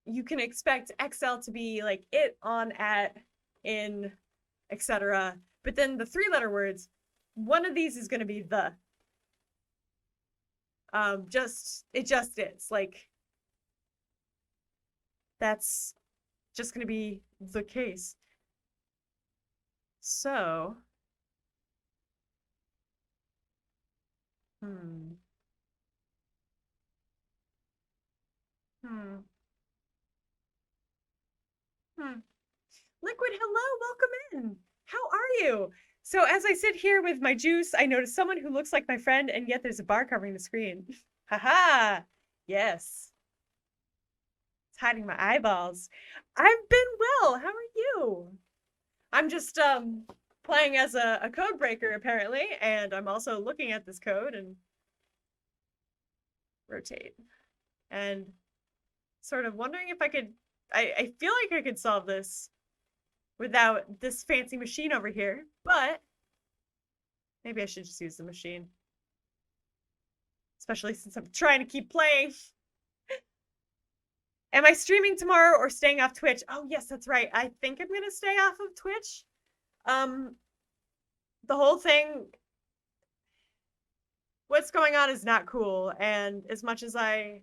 you can expect XL to be like it, on, at, in, etc. But then the 3-letter words, one of these is going to be the. It just is. Like, that's just going to be the case. So, Liquid, hello, welcome in. How are you? So as I sit here with my juice, I notice someone who looks like my friend, and yet there's a bar covering the screen. Haha, yes. It's hiding my eyeballs. I've been well, how are you? I'm just playing as a code breaker apparently, and I'm also looking at this code and rotate. And sort of wondering if I could, I feel like I could solve this without this fancy machine over here, but maybe I should just use the machine. Especially since I'm trying to keep playing. Am I streaming tomorrow or staying off Twitch? Oh, yes, that's right. I think I'm going to stay off of Twitch. The whole thing, what's going on is not cool. And as much as I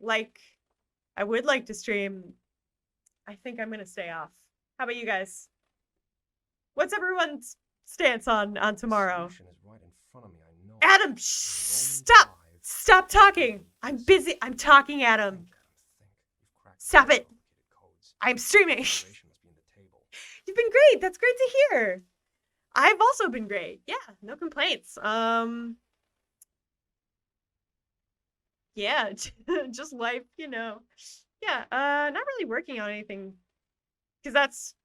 would like to stream, I think I'm going to stay off. How about you guys? What's everyone's stance on tomorrow? The solution is right in front of me, I know. Adam, stop! Stop talking! I'm busy. I'm talking, Adam. Stop it! I'm streaming. You've been great. That's great to hear. I've also been great. Yeah, no complaints. Yeah, just life, you know. Yeah, not really working on anything. Because that's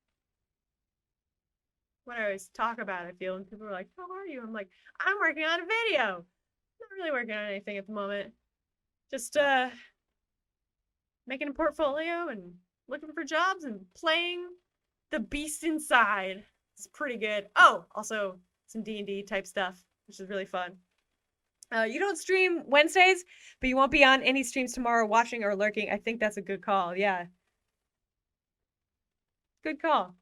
what I always talk about, I feel. And people are like, how are you? I'm like, I'm working on a video. Not really working on anything at the moment. Just making a portfolio and looking for jobs and playing the beast inside. It's pretty good. Oh, also some D&D type stuff, which is really fun. You don't stream Wednesdays, but you won't be on any streams tomorrow watching or lurking. I think that's a good call. Yeah. Good call.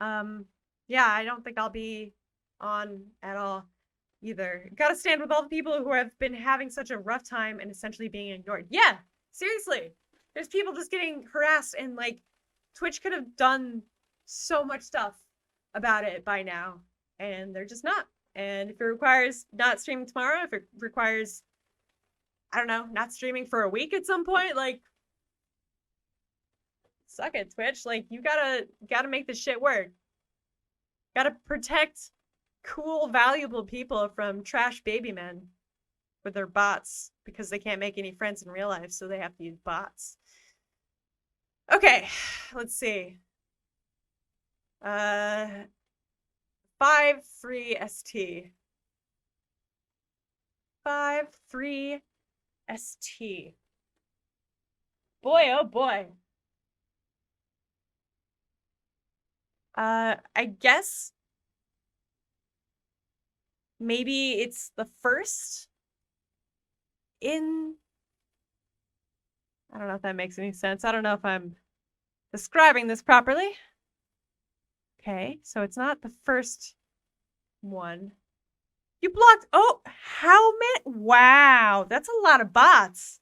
Yeah, I don't think I'll be on at all either. Gotta stand with all the people who have been having such a rough time and essentially being ignored. Yeah, seriously. There's people just getting harassed, and like Twitch could have done so much stuff about it by now, and they're just not. And if it requires not streaming tomorrow, if it requires, I don't know, not streaming for a week at some point, like, suck it, Twitch. Like, you gotta make this shit work. Gotta protect cool, valuable people from trash baby men with their bots because they can't make any friends in real life, so they have to use bots. Okay, let's see. 5-3 ST. 5-3 ST. Boy, oh boy. I guess maybe it's the first in, I don't know if that makes any sense. I don't know if I'm describing this properly. Okay, so it's not the first one. You blocked, oh, how many? Wow, that's a lot of bots.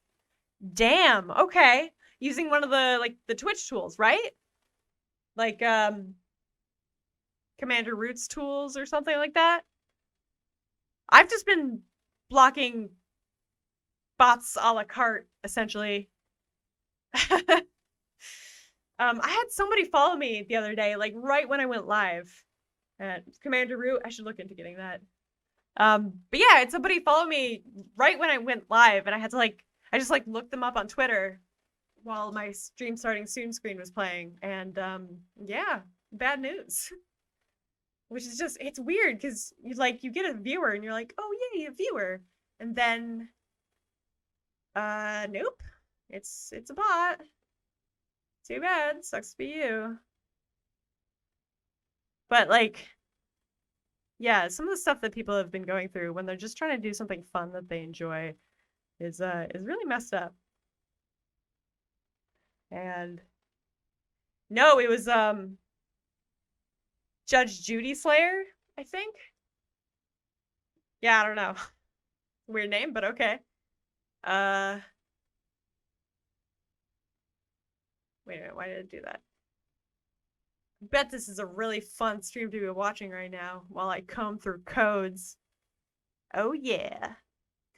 Damn, okay. Using one of the, like, the Twitch tools, right? Like, Commander Roots tools or something like that. I've just been blocking bots a la carte, essentially. I had somebody follow me the other day, like right when I went live. Commander Root, I should look into getting that. But yeah, had somebody follow me right when I went live, and I had to I just looked them up on Twitter while my stream starting soon screen was playing, and yeah, bad news. Which is just, it's weird because you get a viewer and you're like, oh yay, a viewer, and then nope, it's a bot. Too bad, sucks to be you. But yeah, some of the stuff that people have been going through when they're just trying to do something fun that they enjoy is really messed up. And no, it was Judge Judy Slayer, I think. Yeah, I don't know. Weird name, but okay. Wait a minute, why did it do that? I bet this is a really fun stream to be watching right now while I comb through codes. Oh yeah.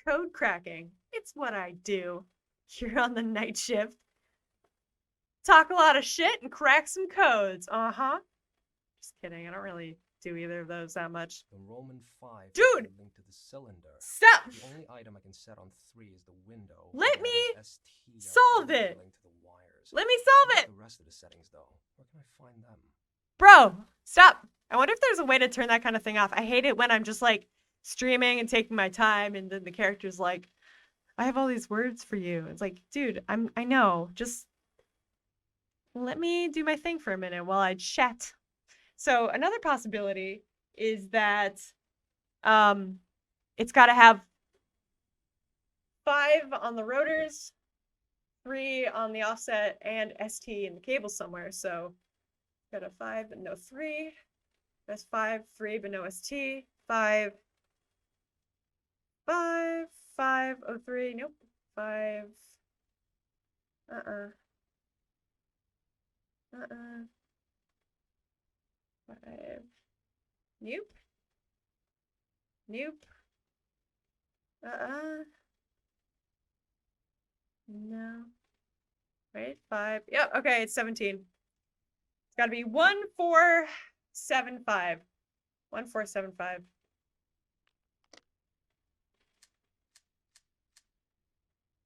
Code cracking. It's what I do here on the night shift. Talk a lot of shit and crack some codes. Uh-huh. Just kidding. I don't really do either of those that much. The Roman 5 Dude! is linked to the cylinder. Stop! The only item I can set on 3 is the window. Let me ST solve are it! linked to the wires. Let me solve it! The rest of the settings though. Where can I find them? Bro, stop. I wonder if there's a way to turn that kind of thing off. I hate it when I'm just streaming and taking my time and then the character's like, I have all these words for you. It's like, dude, I know. Just let me do my thing for a minute while I chat. So another possibility is that it's got to have 5 on the rotors, 3 on the offset, and ST in the cable somewhere. So got a 5 but no 3. That's 5, 3 but no ST. 5, 5, 5, 03. Nope. 5. 5. Nope. Nope. No. Wait, 5. Yep, okay, it's 17. It's gotta be 1475. 1475.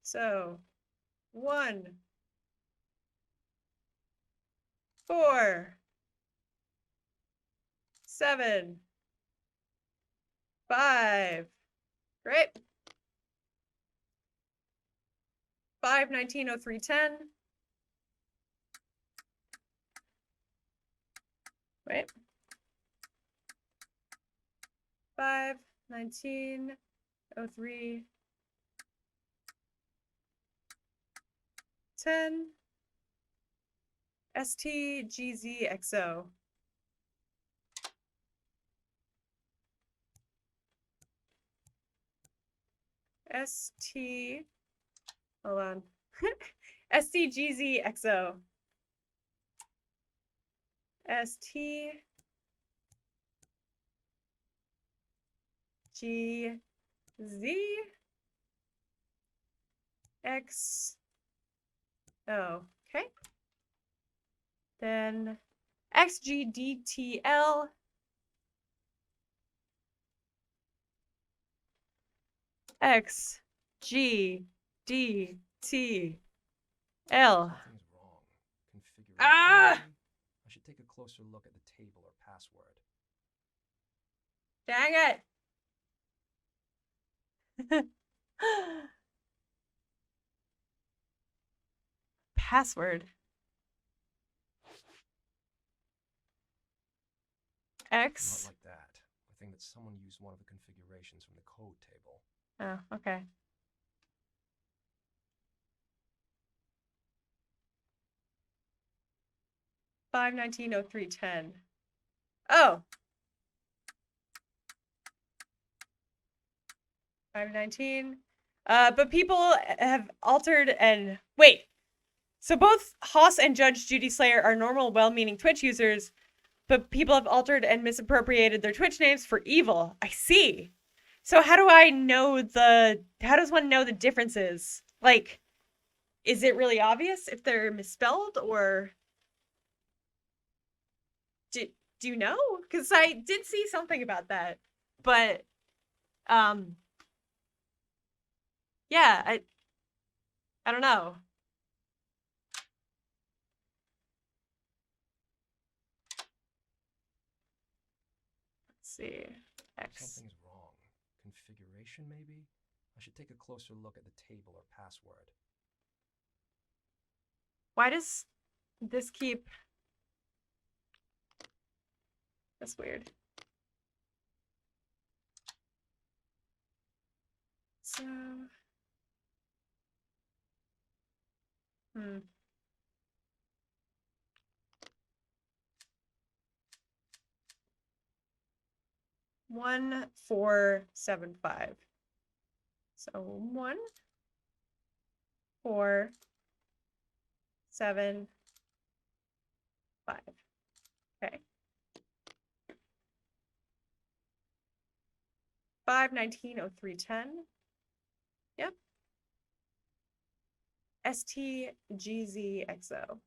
So 1, 4, 7, 5. Great. 5, 19, 03, 10. Right. 5, 19, 03, 10. STGZXO. Hold on. STGZXO. STGZXO. Okay. Then XGDTL. XGDTL. Something's wrong. Configuration. Ah! Maybe? I should take a closer look at the table or password. Dang it. Password. X. Not like that. I think that someone used one of the configurations from the code table. Oh, okay. Five 190310. Oh. 519. But people have altered and wait. So both Haas and Judge Judy Slayer are normal, well-meaning Twitch users, but people have altered and misappropriated their Twitch names for evil. I see. So how do I know how does one know the differences? Like, is it really obvious if they're misspelled, or do you know? Because I did see something about that, but yeah, I don't know. Let's see. X. Something's wrong. Configuration, maybe? I should take a closer look at the table or password. Why does this keep... That's weird. So... 1475. So 1, 4, 7, 5. Okay. 5 19 03 10. Yep. STGZXO.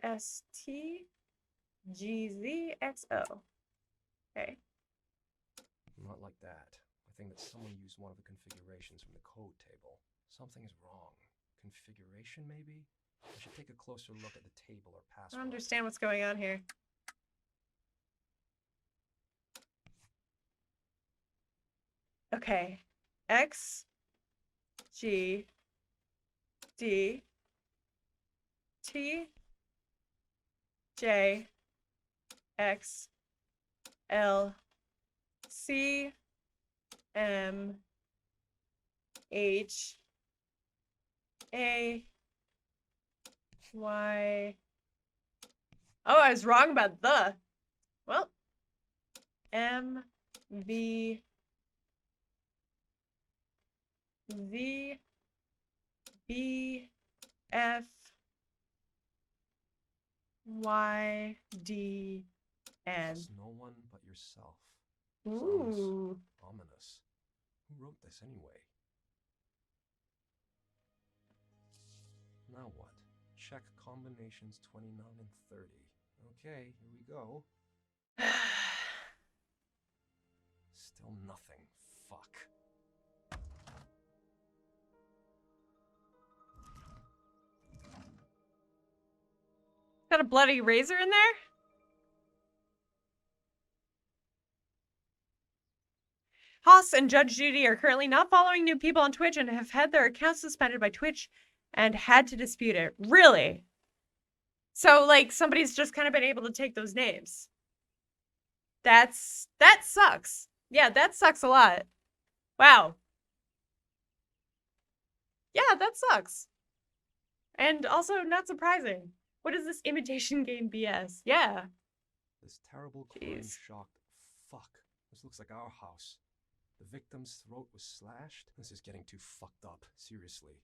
STGZXO. Okay. Not like that. I think that someone used one of the configurations from the code table. Something's wrong. Configuration, maybe? I should take a closer look at the table or I password. don't understand what's going on here. Okay. X G D T J X L C M H A Y. Oh, I was wrong about the. Well, M V V B F Y D N. It's no one but yourself. Sounds Ooh. ominous. Who wrote this anyway? Now what? Check combinations 29 and 30. Okay, here we go. Still nothing. Fuck. Got a bloody razor in there? Haas and Judge Judy are currently not following new people on Twitch and have had their accounts suspended by Twitch and had to dispute it. Really? So, like, somebody's just kind of been able to take those names. That sucks. Yeah, that sucks a lot. Wow. Yeah, that sucks. And also not surprising. What is this imitation game BS? Yeah. This terrible crime Jeez. shocked. Fuck. This looks like our house. The victim's throat was slashed. This is getting too fucked up. Seriously.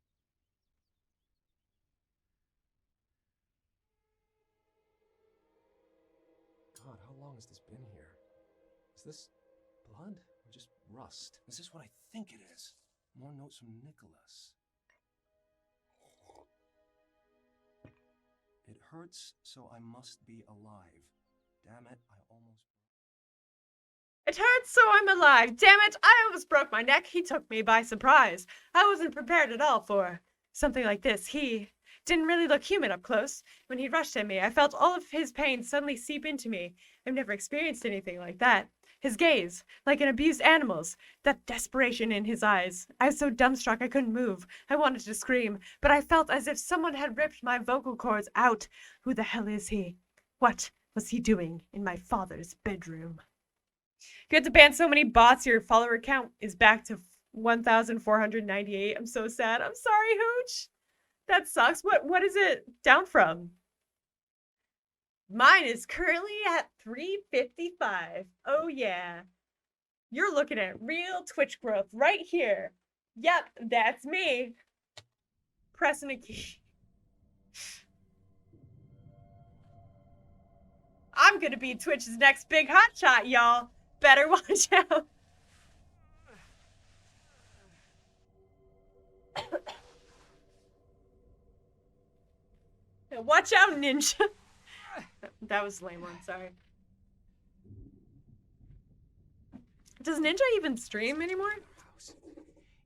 God, how long has this been here? Is this blood or just rust? Is this what I think it is? More notes from Nicholas. It hurts, so I must be alive. Damn it, I almost... It hurts, so I'm alive. Damn it, I almost broke my neck. He took me by surprise. I wasn't prepared at all for something like this. He didn't really look human up close. When he rushed at me, I felt all of his pain suddenly seep into me. I've never experienced anything like that. His gaze, like an abused animal's, that desperation in his eyes. I was so dumbstruck I couldn't move. I wanted to scream, but I felt as if someone had ripped my vocal cords out. Who the hell is he? What was he doing in my father's bedroom? You had to ban so many bots, your follower count is back to 1,498. I'm so sad. I'm sorry, Hooch. That sucks. What is it down from? Mine is currently at 355. Oh yeah. You're looking at real Twitch growth right here. Yep, that's me. Pressing a key. I'm gonna be Twitch's next big hotshot, y'all. Better watch out. Watch out, Ninja. That was a lame one, sorry. Does Ninja even stream anymore? House.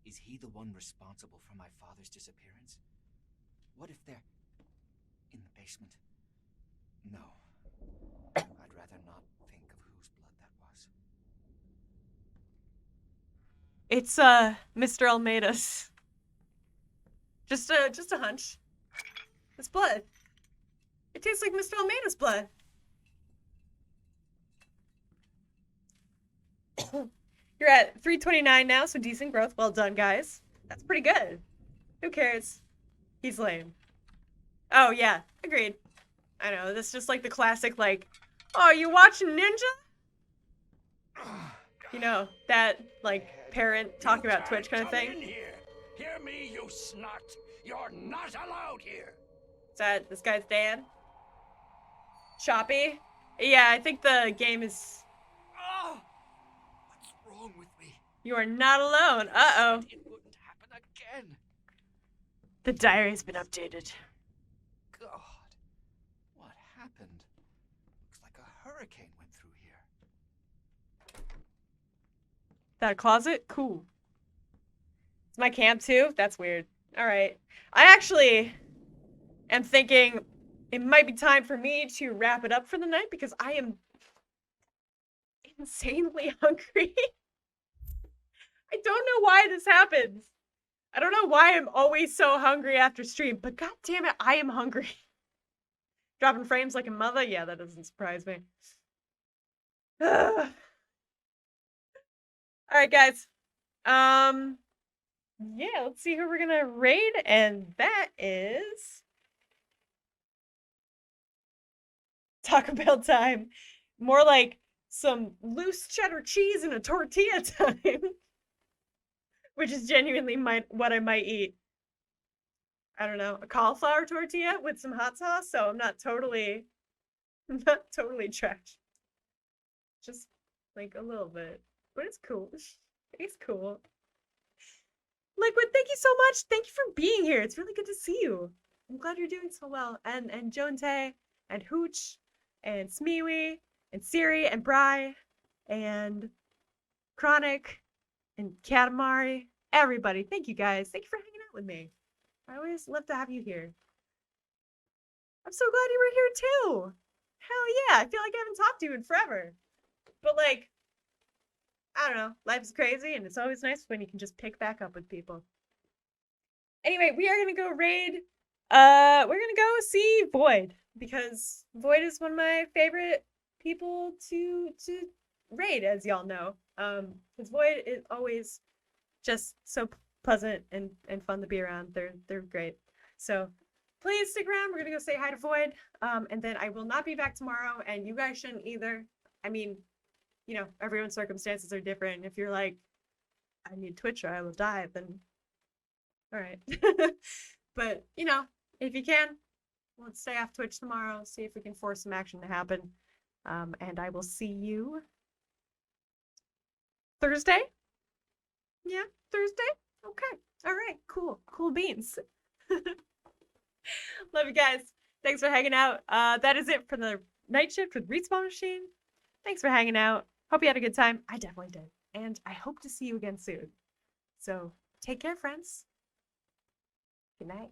Is he the one responsible for my father's disappearance? What if they're in the basement? No. I'd rather not think of whose blood that was. It's Mr. Almeida's. Just a hunch. It's blood. It tastes like Mr. Almeida's blood. You're at 329 now, so decent growth. Well done, guys. That's pretty good. Who cares? He's lame. Oh, yeah. Agreed. I know. That's just like the classic, like, oh, you watching Ninja? You know, that, like, parent talking about Twitch kind of Come thing. in here. Hear me, you snot. You're not allowed here. Is that this guy's dad? Choppy? Yeah, I think the game is... Oh, what's wrong with me? You are not alone. Uh-oh. It wouldn't happen again. The diary's been updated. God, what happened? Looks like a hurricane went through here. That a closet? Cool. It's my camp too? That's weird. Alright. I actually am thinking it might be time for me to wrap it up for the night because I am insanely hungry. I don't know why this happens. I don't know why I'm always so hungry after stream, but god damn it, I am hungry. Dropping frames like a mother? Yeah, that doesn't surprise me. Alright, guys. Yeah, let's see who we're gonna raid, and that is Taco Bell time. More like some loose cheddar cheese and a tortilla time. Which is genuinely what I might eat. I don't know, a cauliflower tortilla with some hot sauce, so I'm not totally trash. Just like a little bit. But it's cool. It's cool. Liquid, thank you so much. Thank you for being here. It's really good to see you. I'm glad you're doing so well. And Jonte, and Hooch, and Smeewy, and Siri, and Bry, and Chronic, and Katamari. Everybody, thank you guys. Thank you for hanging out with me. I always love to have you here. I'm so glad you were here too. Hell yeah, I feel like I haven't talked to you in forever. But like, I don't know, life is crazy and it's always nice when you can just pick back up with people. Anyway, we are gonna go raid. We're gonna go see Void because Void is one of my favorite people to raid, as y'all know. Because Void is always just so pleasant and fun to be around. They're great. So please stick around. We're gonna go say hi to Void. And then I will not be back tomorrow, and you guys shouldn't either. I mean, you know, everyone's circumstances are different. If you're like, I need Twitch or I will die, then all right. But you know, if you can, let's stay off Twitch tomorrow. See if we can force some action to happen. And I will see you Thursday. Yeah, Thursday. Okay. All right. Cool. Cool beans. Love you guys. Thanks for hanging out. That is it for the night shift with Respawn Machine. Thanks for hanging out. Hope you had a good time. I definitely did. And I hope to see you again soon. So take care, friends. Good night.